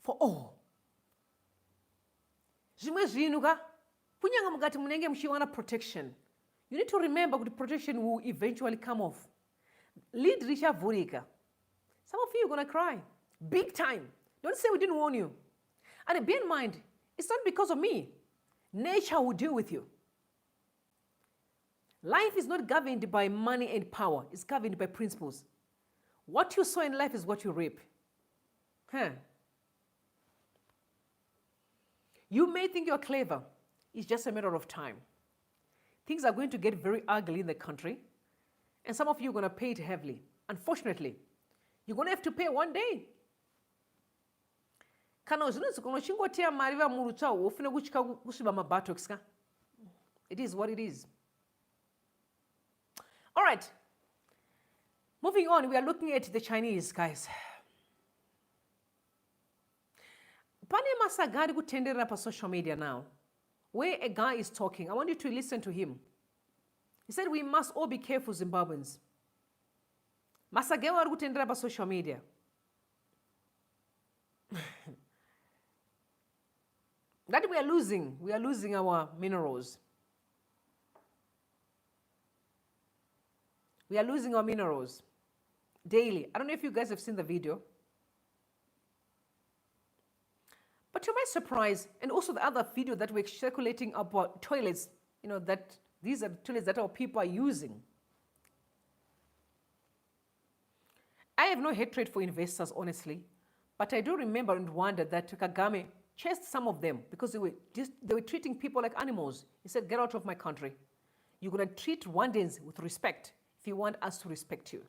for all. Zvimwe zvinhu ka kunyanga mukati munenge muchiwana protection. You need to remember that protection will eventually come off. Lead richavhurika. Some of you are going to cry. Big time. Don't say we didn't warn you. And bear in mind, it's not because of me. Nature will deal with you. Life is not governed by money and power. It's governed by principles. What you sow in life is what you reap. You may think you're clever. It's just a matter of time. Things are going to get very ugly in the country. And some of you are going to pay it heavily. Unfortunately, you're going to have to pay one day. It is what it is. All right. Moving on, we are looking at the Chinese, guys. Pane masagari kutendera pa social media now, where a guy is talking. I want you to listen to him. He said, we must all be careful, Zimbabweans. Masagari ari kutendera pa social media. That we are losing our minerals. We are losing our minerals daily. I don't know if you guys have seen the video. But to my surprise, and also the other video that we're circulating about toilets, that these are toilets that our people are using. I have no hatred for investors, honestly, but I do remember and wonder that Kagame chased some of them because they were treating people like animals. He said, get out of my country. You're going to treat Rwandans with respect if you want us to respect you.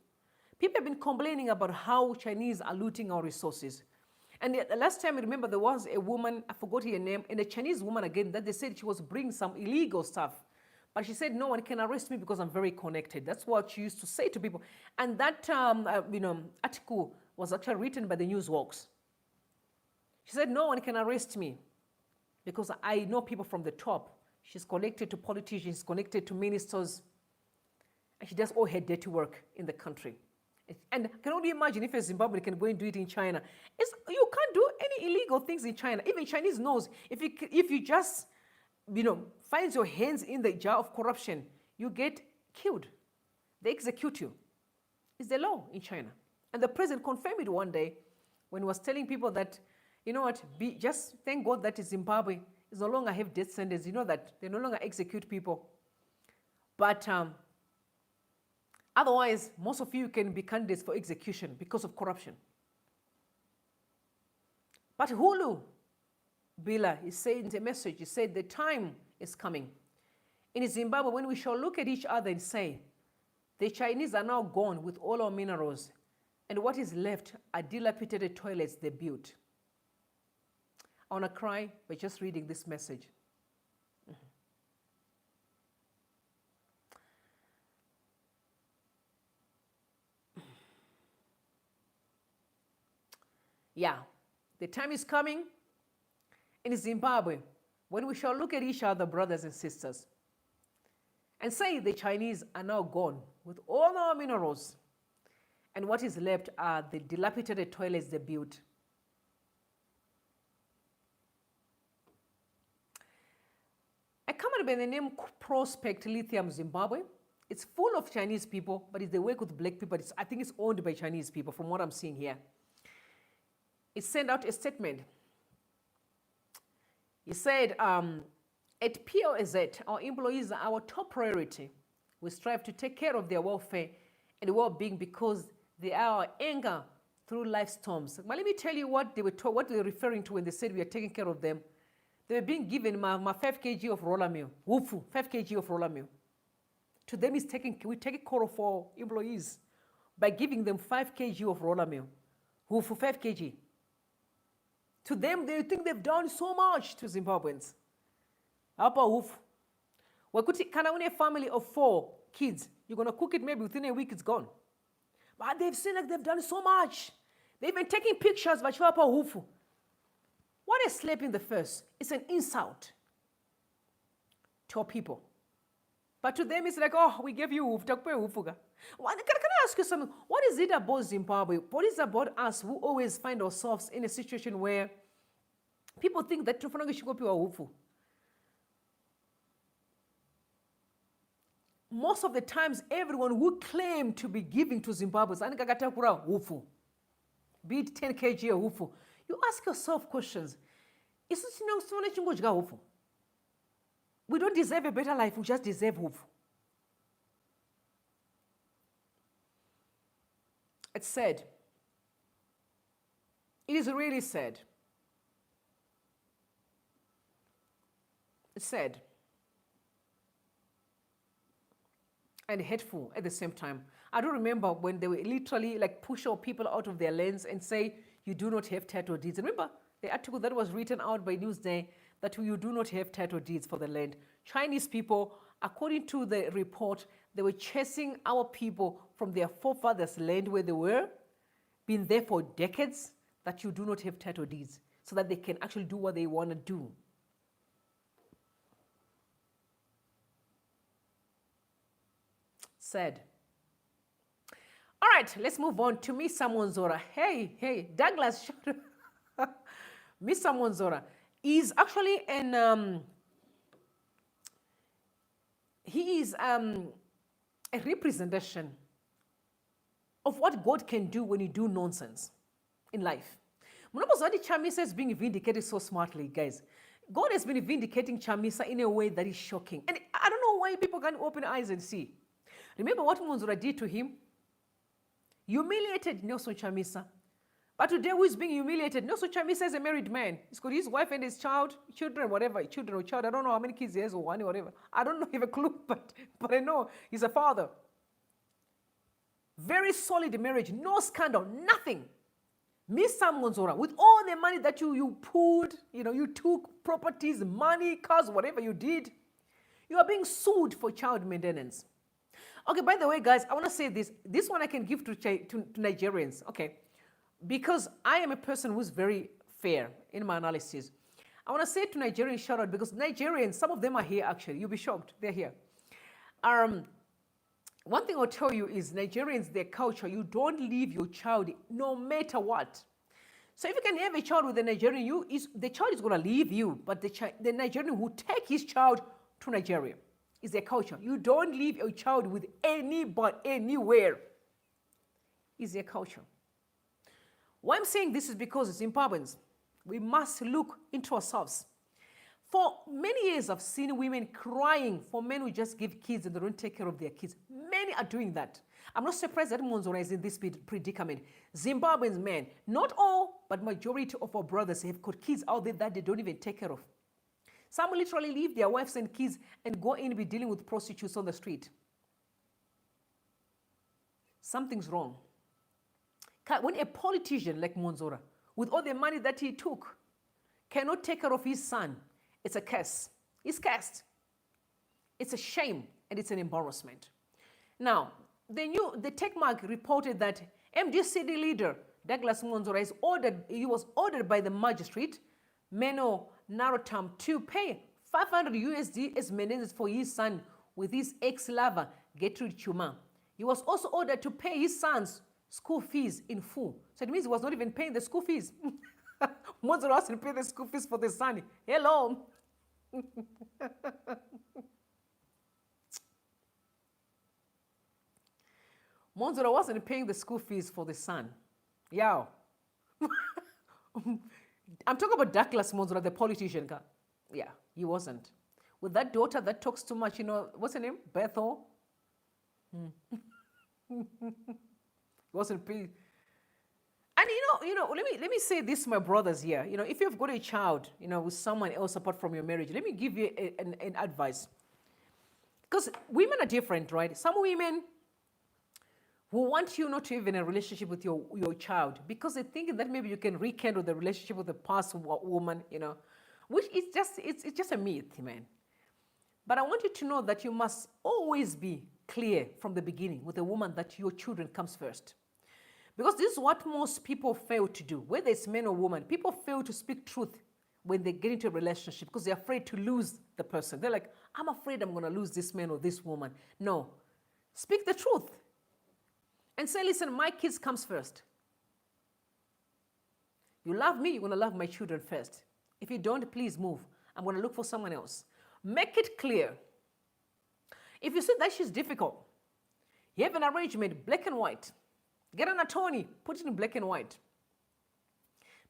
People have been complaining about how Chinese are looting our resources. And the last time I remember there was a woman, I forgot her name, and a Chinese woman again, that they said she was bringing some illegal stuff. But she said, no one can arrest me because I'm very connected. That's what she used to say to people. And that article was actually written by the Newswalks. She said, no one can arrest me because I know people from the top. She's connected to politicians, connected to ministers, and she does all her dirty work in the country. And I can only imagine if a Zimbabwean can go and do it in China. You can't do any illegal things in China. Even Chinese knows if you just, find your hands in the jar of corruption, you get killed. They execute you. It's the law in China. And the president confirmed it one day when he was telling people that, just thank God that Zimbabwe is no longer have death sentence. You know that they no longer execute people. But otherwise, most of you can be candidates for execution because of corruption. But Hulu Bila is saying in the message, he said the time is coming in Zimbabwe when we shall look at each other and say, the Chinese are now gone with all our minerals, and what is left are dilapidated toilets they built. I want to cry by just reading this message. Yeah, the time is coming in Zimbabwe when we shall look at each other, brothers and sisters, and say the Chinese are now gone with all our minerals, and what is left are the dilapidated toilets they built. A company by the name Prospect Lithium Zimbabwe, it's full of Chinese people, but they work with black people. I think it's owned by Chinese people from what I'm seeing here. It sent out a statement. He said, at POZ, our employees are our top priority. We strive to take care of their welfare and well-being because they are our anchor through life storms. But let me tell you what they were referring to when they said we are taking care of them. They were being given my 5 kg of roller meal. Wufu, 5 kg of roller meal. To them, we take care of our employees by giving them 5 kg of roller meal. Wufu, 5 kg. To them, they think they've done so much to Zimbabweans. Apa wufu. Can I own a family of 4 kids? You're going to cook it maybe within a week, it's gone. But they've seen like they've done so much. They've been taking pictures, but apa wufu. What a slap in the face. It's an insult to our people. But to them, it's like, oh, we gave you wufu. Can I ask you something? What is it about Zimbabwe? What is it about us who always find ourselves in a situation where people think that wufu? Most of the times, everyone who claim to be giving to Zimbabweans, wufu, be it 10 kg or wufu, you ask yourself questions. We don't deserve a better life, we just deserve wufu. It's sad. It is really sad. It's sad. And hateful at the same time. I don't remember when they were literally like push our people out of their lands and say, you do not have title deeds. Remember the article that was written out by Newsday that you do not have title deeds for the land. Chinese people, according to the report, they were chasing our people from their forefathers' land where they were, been there for decades, that you do not have title deeds so that they can actually do what they want to do. Sad. All right, let's move on to Mr. Mwonzora. Hey, Douglas. Mr. Mwonzora is actually he is a representation of what God can do when you do nonsense in life. Munopiswa Chamisa is being vindicated so smartly, guys. God has been vindicating Chamisa in a way that is shocking. And I don't know why people can't open eyes and see. Remember what Mwonzora did to him? Humiliated Nelson Chamisa. But today, who is being humiliated? Nelson Chamisa is a married man. He's got his wife and his children, whatever, children or child. I don't know how many kids he has or one or whatever. I don't know, have a clue, but I know he's a father. Very solid marriage, no scandal, nothing. Mr. Mwonzora, with all the money that you pulled, you took properties, money, cars, whatever you did, you are being sued for child maintenance. Okay, by the way, guys, I want to say this. This one I can give to Nigerians, okay? Because I am a person who's very fair in my analysis. I want to say to Nigerians, shout out, because Nigerians, some of them are here actually. You'll be shocked. They're here. One thing I'll tell you is Nigerians, their culture, you don't leave your child no matter what. So if you can have a child with a Nigerian, the child is going to leave you, but the Nigerian will take his child to Nigeria. It's their culture. You don't leave your child with anybody, anywhere. It's their culture. Why I'm saying this is because as Zimbabweans, we must look into ourselves. For many years, I've seen women crying for men who just give kids and they don't take care of their kids. Many are doing that. I'm not surprised that Mwonzora is in this predicament. Zimbabweans men, not all, but majority of our brothers have got kids out there that they don't even take care of. Some literally leave their wives and kids and go in and be dealing with prostitutes on the street. Something's wrong. When a politician like Mwonzora, with all the money that he took, cannot take care of his son, it's a curse. He's cursed. It's a shame and it's an embarrassment. Now, the Techmark reported that MDCD leader Douglas Mwonzora was ordered by the magistrate, Meno Narotam, to pay 500 USD as maintenance for his son with his ex-lover, Gertrude Chuma. He was also ordered to pay his son's school fees in full. So it means he was not even paying the school fees. Mwonzora wasn't paying the school fees for the son. Hello. Mwonzora wasn't paying the school fees for the son. Yeah. I'm talking about Douglas Mwonzora, the politician. Yeah, he wasn't. With that daughter that talks too much, what's her name? Bethel. Wasn't paying. And let me say this, my brothers here. If you've got a child, with someone else apart from your marriage, let me give you an advice. Because women are different, right? Some women who want you not to have a relationship with your child because they think that maybe you can rekindle the relationship with the past woman, which is it's just a myth, man. But I want you to know that you must always be clear from the beginning with a woman that your children comes first. Because this is what most people fail to do, whether it's men or women. People fail to speak truth when they get into a relationship because they're afraid to lose the person. They're like, I'm afraid I'm going to lose this man or this woman. No. Speak the truth. And say, listen, my kids comes first. You love me, you're going to love my children first. If you don't, please move. I'm going to look for someone else. Make it clear. If you see that she's difficult, you have an arrangement, black and white. Get an attorney, put it in black and white.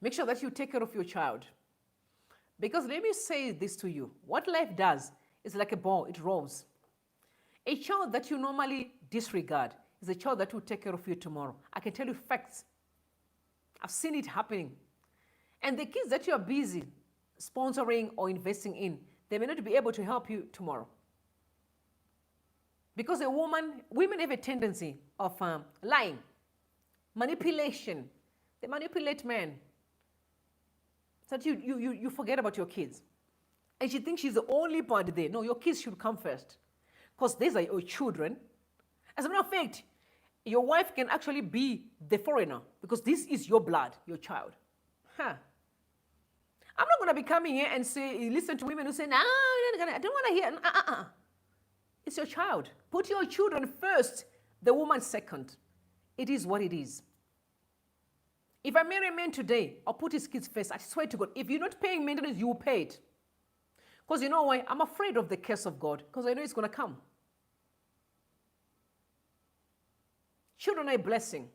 Make sure that you take care of your child. Because let me say this to you. What life does is like a ball, it rolls. A child that you normally disregard is a child that will take care of you tomorrow. I can tell you facts. I've seen it happening. And the kids that you are busy sponsoring or investing in, they may not be able to help you tomorrow. Because women have a tendency of lying, manipulation. They manipulate men. So that you forget about your kids. And she thinks she's the only party there. No, your kids should come first. Because these are your children. As a matter of fact, your wife can actually be the foreigner because this is your blood, your child. I'm not going to be coming here and listen to women who say, no, I don't want to hear. It's your child. Put your children first, the woman second. It is what it is. If I marry a man today, I'll put his kids first. I swear to God, if you're not paying maintenance, you will pay it. Because you know why? I'm afraid of the curse of God because I know it's going to come. Children are a blessing.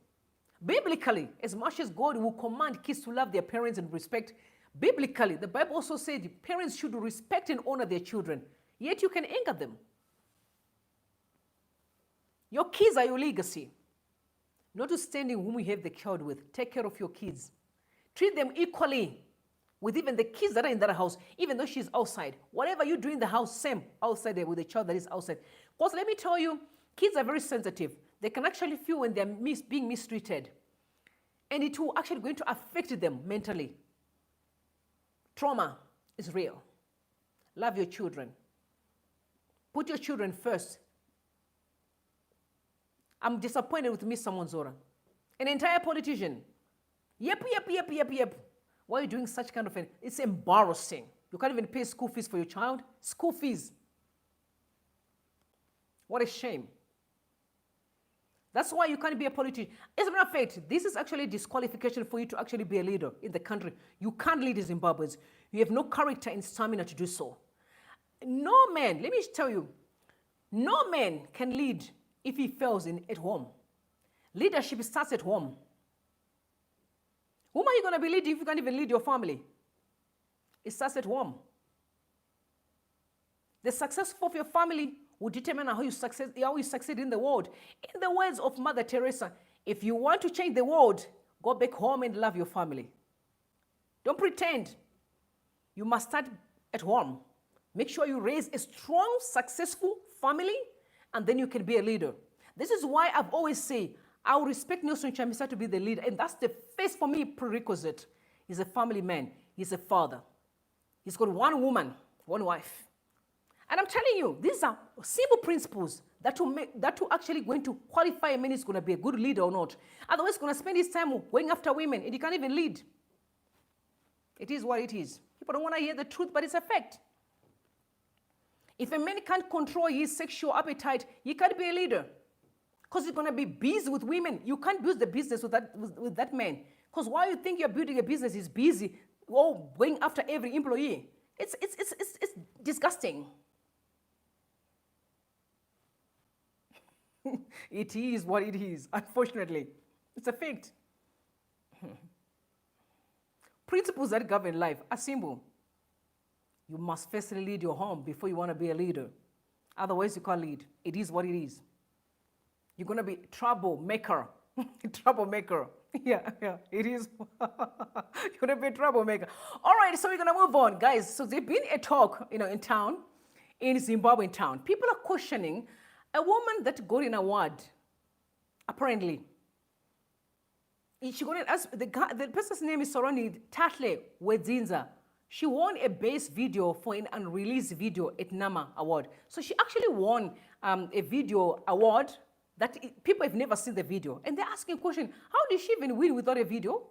Biblically, as much as God will command kids to love their parents and respect, biblically, the Bible also said parents should respect and honor their children. Yet you can anger them. Your kids are your legacy. Notwithstanding whom you have the child with, take care of your kids. Treat them equally with even the kids that are in that house, even though she's outside. Whatever you do in the house, same outside there with the child that is outside. Because let me tell you, kids are very sensitive. They can actually feel when they're being mistreated. And it will actually going to affect them mentally. Trauma is real. Love your children. Put your children first. I'm disappointed with Mr. Mwonzora. An entire politician. Yep. Why are you doing such kind of thing? It's embarrassing. You can't even pay school fees for your child. School fees. What a shame. That's why you can't be a politician. As a matter of fact, this is actually disqualification for you to actually be a leader in the country. You can't lead the Zimbabweans. You have no character and stamina to do so. No man, let me tell you, no man can lead if he fails at home. Leadership starts at home. Whom are you going to be leading if you can't even lead your family? It starts at home. The success of your family will determine how you succeed in the world. In the words of Mother Teresa, if you want to change the world, go back home and love your family. Don't pretend. You must start at home. Make sure you raise a strong, successful family, and then you can be a leader. This is why I've always said, I will respect Nelson Chamisa to be the leader, and that's the first, for me, prerequisite. He's a family man. He's a father. He's got one woman, one wife. And I'm telling you, these are simple principles that will actually going to qualify a man is going to be a good leader or not. Otherwise, he's going to spend his time going after women, and he can't even lead. It is what it is. People don't want to hear the truth, but it's a fact. If a man can't control his sexual appetite, he can't be a leader. Because he's going to be busy with women. You can't build the business with that man. Because while you think you're building a business, he's busy going after every employee. It's disgusting. It is what it is, unfortunately. It's a fact. Principles that govern life are simple. You must firstly lead your home before you want to be a leader. Otherwise, you can't lead. It is what it is. You're going to be troublemaker. Troublemaker. Yeah, it is. You're going to be a troublemaker. All right, so we're going to move on. Guys, so there's been a talk, in town, in Zimbabwe town. People are questioning a woman that got an award, apparently. She got it, the person's name is Soroni Tatle Wedzinza. She won a base video for an unreleased video at NAMA Award. So she actually won a video award that people have never seen the video. And they're asking a question, how did she even win without a video?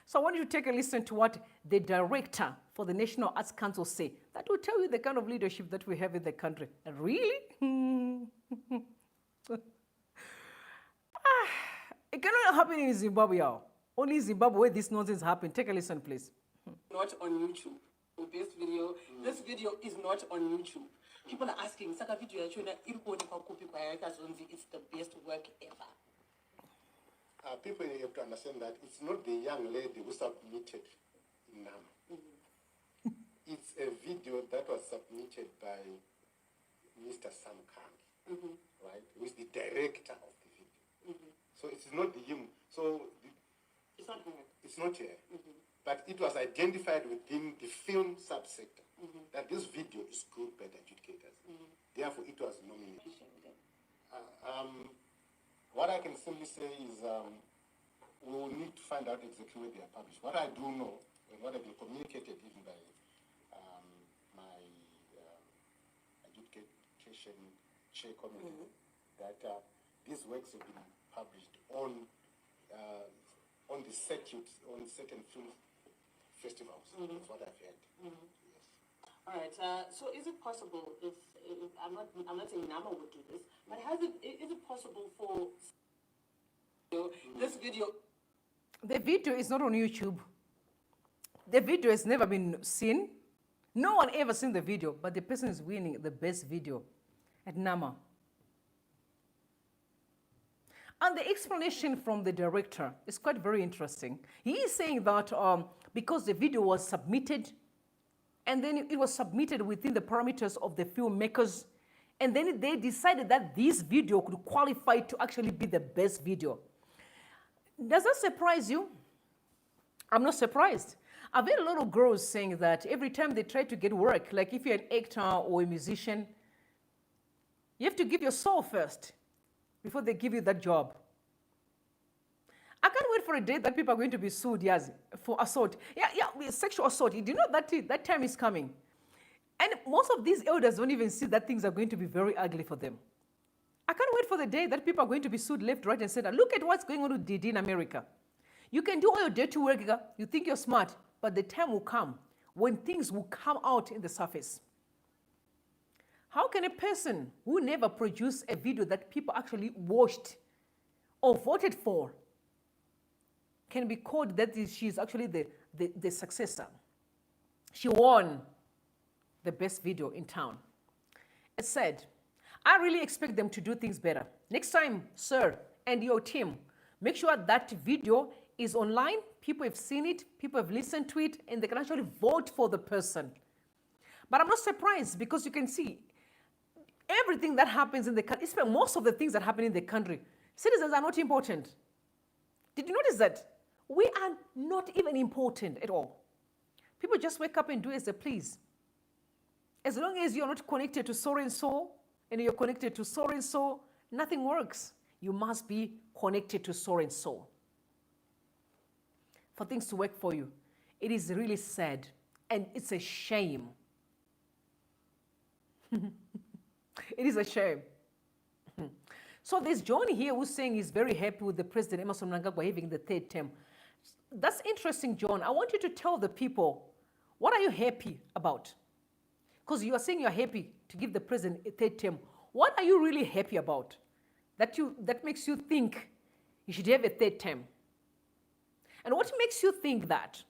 So I want you to take a listen to what the director for the National Arts Council say. That will tell you the kind of leadership that we have in the country. Really? It cannot happen in Zimbabwe. Only in Zimbabwe where this nonsense happened. Take a listen, please. Not on YouTube. This video is not on YouTube. People are asking, Saka video it's the best work ever. People have to understand that it's not the young lady who submitted NAM. It's a video that was submitted by Mr. Sam Kang, right? Who is the director of the video. So it's not him. So It's not good. it's not here. But it was identified within the film subsector that this video is good by the adjudicators. Therefore, it was nominated. What I can simply say is we will need to find out exactly where they are published. What I do know, and what has been communicated even by my adjudication chair committee, that these works have been published on the circuits, on certain film festivals. That's what I've heard. Yes. All right. So is it possible if I'm not saying NAMA would do this, but is it possible for this video? The video is not on YouTube. The video has never been seen. No one ever seen the video, but the person is winning the best video at NAMA. And the explanation from the director is quite very interesting. He is saying that because the video was submitted, and then it was submitted within the parameters of the filmmakers, and then they decided that this video could qualify to actually be the best video. Does that surprise you? I'm not surprised. I've heard a lot of girls saying that every time they try to get work, like if you're an actor or a musician, you have to give your soul first before they give you that job. I can't wait for a day that people are going to be sued, yes, for assault. Yeah, sexual assault. You know that time is coming. And most of these elders don't even see that things are going to be very ugly for them. I can't wait for the day that people are going to be sued left, right, and center. Look at what's going on with Didi in America. You can do all your dirty work, you think you're smart, but the time will come when things will come out in the surface. How can a person who never produced a video that people actually watched or voted for can be called that she's actually the successor? She won the best video in town. It said, I really expect them to do things better. Next time, sir, and your team, make sure that video is online. People have seen it, people have listened to it, and they can actually vote for the person. But I'm not surprised because you can see everything that happens in the country, most of the things that happen in the country, citizens are not important. Did you notice that? We are not even important at all. People just wake up and do as they please. As long as you're not connected to so and so, and you're connected to so and so, nothing works. You must be connected to so and so for things to work for you. It is really sad, and it's a shame. It is a shame. So there's John here who's saying he's very happy with the President Mnangagwa having the third term. That's interesting, John. I want you to tell the people, what are you happy about? Because you are saying you're happy to give the President a third term. What are you really happy about that makes you think you should have a third term? And what makes you think that?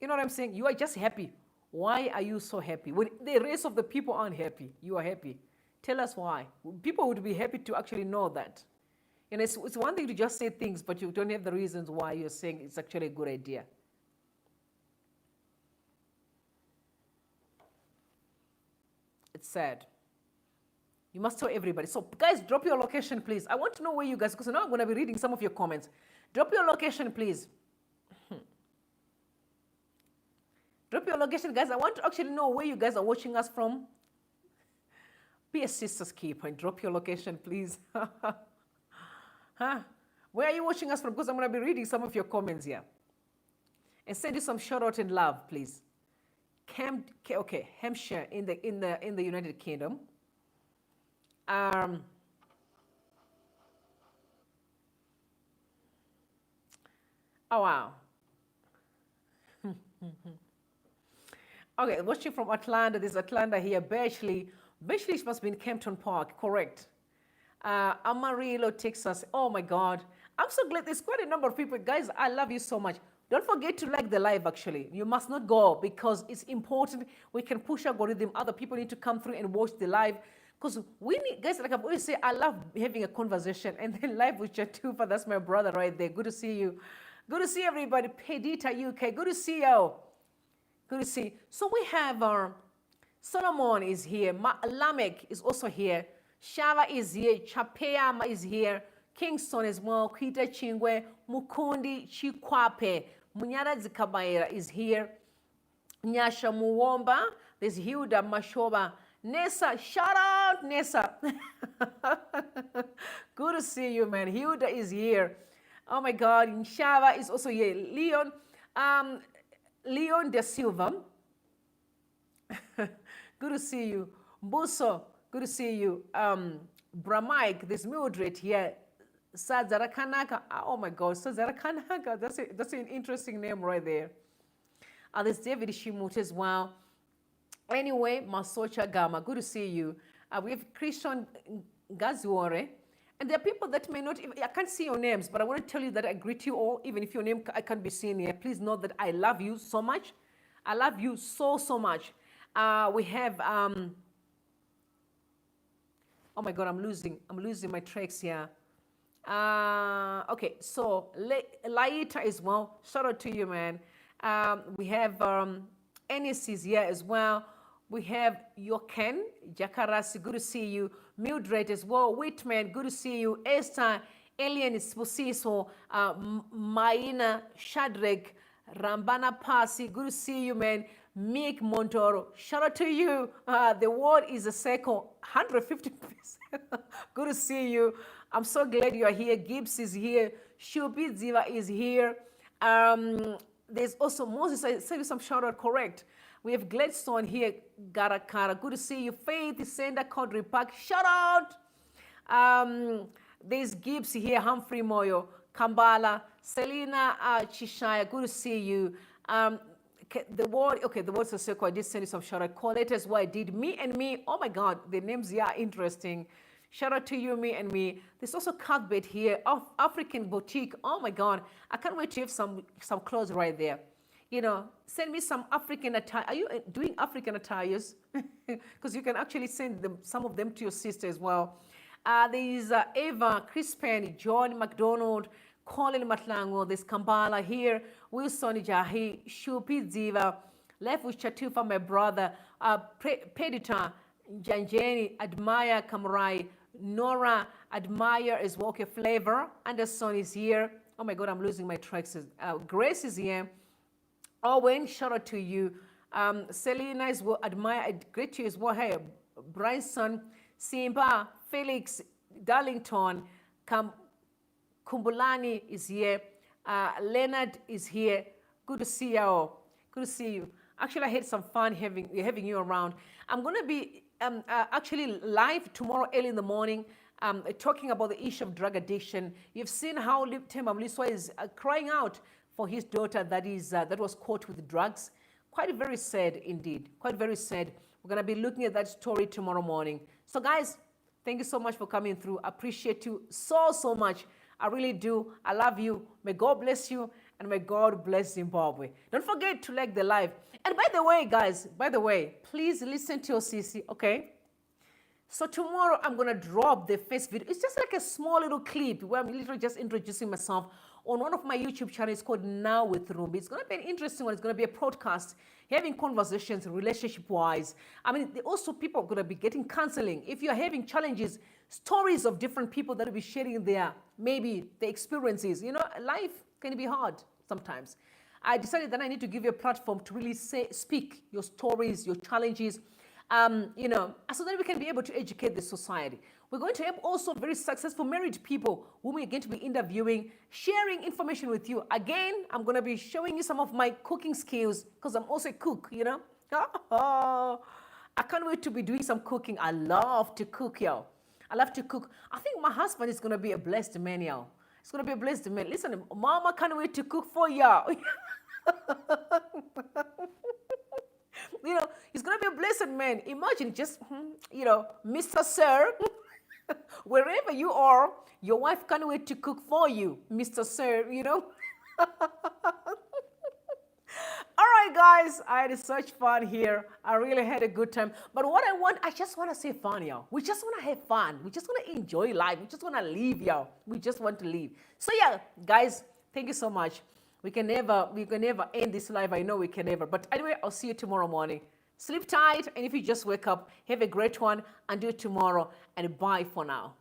You know what I'm saying? You are just happy. Why are you so happy? When the rest of the people aren't happy, you are happy. Tell us why. People would be happy to actually know that. And it's one thing to just say things, but you don't have the reasons why you're saying it's actually a good idea. It's sad. You must tell everybody. So guys, drop your location, please. I want to know where you guys, because now I'm going to be reading some of your comments. Drop your location, please. Drop your location, guys. I want to actually know where you guys are watching us from. Be a sister's keeper and drop your location, please. Huh? Where are you watching us from? Because I'm going to be reading some of your comments here. And send you some shout out and love, please. Okay, Hampshire in the United Kingdom. Oh wow. Okay, watching from Atlanta. There's Atlanta here. Bechley must be in Campton Park, correct. Amarillo, Texas. Oh my God. I'm so glad there's quite a number of people. Guys, I love you so much. Don't forget to like the live, actually. You must not go because it's important. We can push algorithm. Other people need to come through and watch the live. Because we need, guys, like I've always said, I love having a conversation. And then live with Chatufa, that's my brother right there. Good to see you. Good to see everybody. Pedita UK, good to see you. Good to see. So we have Solomon is here. Lamek is also here. Shava is here. Chapeyama is here. Kingston as well. Kwita Chingwe. Mukundi Chikwape. Munyara Zikabaira is here. Nyasha Muwomba. There's Hilda Mashoba. Nessa, shout out Nessa. Good to see you, man. Hilda is here. Oh my God. Shava is also here. Leon De Silva. Good to see you. Buso, good to see you. Bramike, there's Mildred here. Sadzarakanaka. Oh my God, Sadzarakanaka. That's an interesting name right there. There's David Shimut as well. Anyway, Masocha Gama, good to see you. We have Christian Gazuore. And there are people that may not, I can't see your names, but I want to tell you that I greet you all, even if your name I can't be seen here. Please know that I love you so much. I love you so, so much. We have, oh my God, I'm losing my tracks here. Okay, so Laita as well. Shout out to you, man. We have Ennis is here as well. We have Yoken Jakarasi, good to see you. Mildred as well. Whitman, good to see you. Esther, Elian Sposiso, Maina Shadrach, Rambana Pasi, good to see you, man. Mick Montoro, shout out to you. The word is a circle, 150%. Good to see you. I'm so glad you are here. Gibbs is here. Shubi Ziva is here. There's also Moses. I said some shout out correct. We have Gladstone here. Garakara. Good to see you. Faith, Senda, Codry Park. Shout out. There's Gibbs here. Humphrey Moyo. Kambala. Selena Chishaya. Good to see you. Okay, the word Soseko, I did send you some shout out. Call letters why I did me and me. Oh my God, the names here are interesting. Shout out to you, me and me. There's also Cuthbert here, African Boutique. Oh my God, I can't wait to have some clothes right there. You know, send me some African attire. Are you doing African attires? Because you can actually send them, some of them to your sister as well. There is Eva, Crispin, John McDonald, Colin Matlango, there's Kambala here, Wilson Jahi, Shupi Ziva, Left with Chatufa, my brother, Pedita, Janjani, Admire Kamrai, Nora, Admire is Walker Flavor, Anderson is here. Oh my God, I'm losing my tracks. Grace is here. Owen, shout out to you. Selena is well, Admire, great to you as well. Hey, Bryson, Simba, Felix, Darlington, Kumbulani is here. Leonard is here. Good to see you all. Good to see you. Actually, I had some fun having you around. I'm going to be actually live tomorrow early in the morning talking about the issue of drug addiction. You've seen how Tema Mliswa is crying out for his daughter that was caught with drugs. Quite very sad indeed. Quite very sad. We're going to be looking at that story tomorrow morning. So guys, thank you so much for coming through. I appreciate you so much. I really do. I love you. May God bless you and may God bless Zimbabwe. Don't forget to like the live. And by the way, guys, please listen to your CC, okay? So tomorrow I'm going to drop the first video. It's just like a small little clip where I'm literally just introducing myself on one of my YouTube channels called Now with Rumbi. It's going to be an interesting one. It's going to be a podcast, having conversations relationship-wise. I mean, also people are going to be getting counseling. If you're having challenges, stories of different people that will be sharing their experiences. You know, life can be hard sometimes. I decided that I need to give you a platform to really speak your stories, your challenges, you know, so that we can be able to educate the society. We're going to have also very successful married people whom we're going to be interviewing, sharing information with you. Again, I'm going to be showing you some of my cooking skills because I'm also a cook, you know. I can't wait to be doing some cooking. I love to cook, y'all. I love to cook. I think my husband is going to be a blessed man, y'all. He's going to be a blessed man. Listen, Mama can't wait to cook for y'all. You know, he's going to be a blessed man. Imagine just, you know, Mr. Sir, wherever you are, your wife can't wait to cook for you, Mr. Sir, you know. All right, guys, I had such fun here. I really had a good time. But what I just want to say fun, y'all. We just want to have fun. We just want to enjoy life. We just want to live, y'all. We just want to live. So yeah, guys, thank you so much. We can never end this life. I know we can never. But anyway, I'll see you tomorrow morning. Sleep tight, and if you just wake up, have a great one, and do it tomorrow. And bye for now.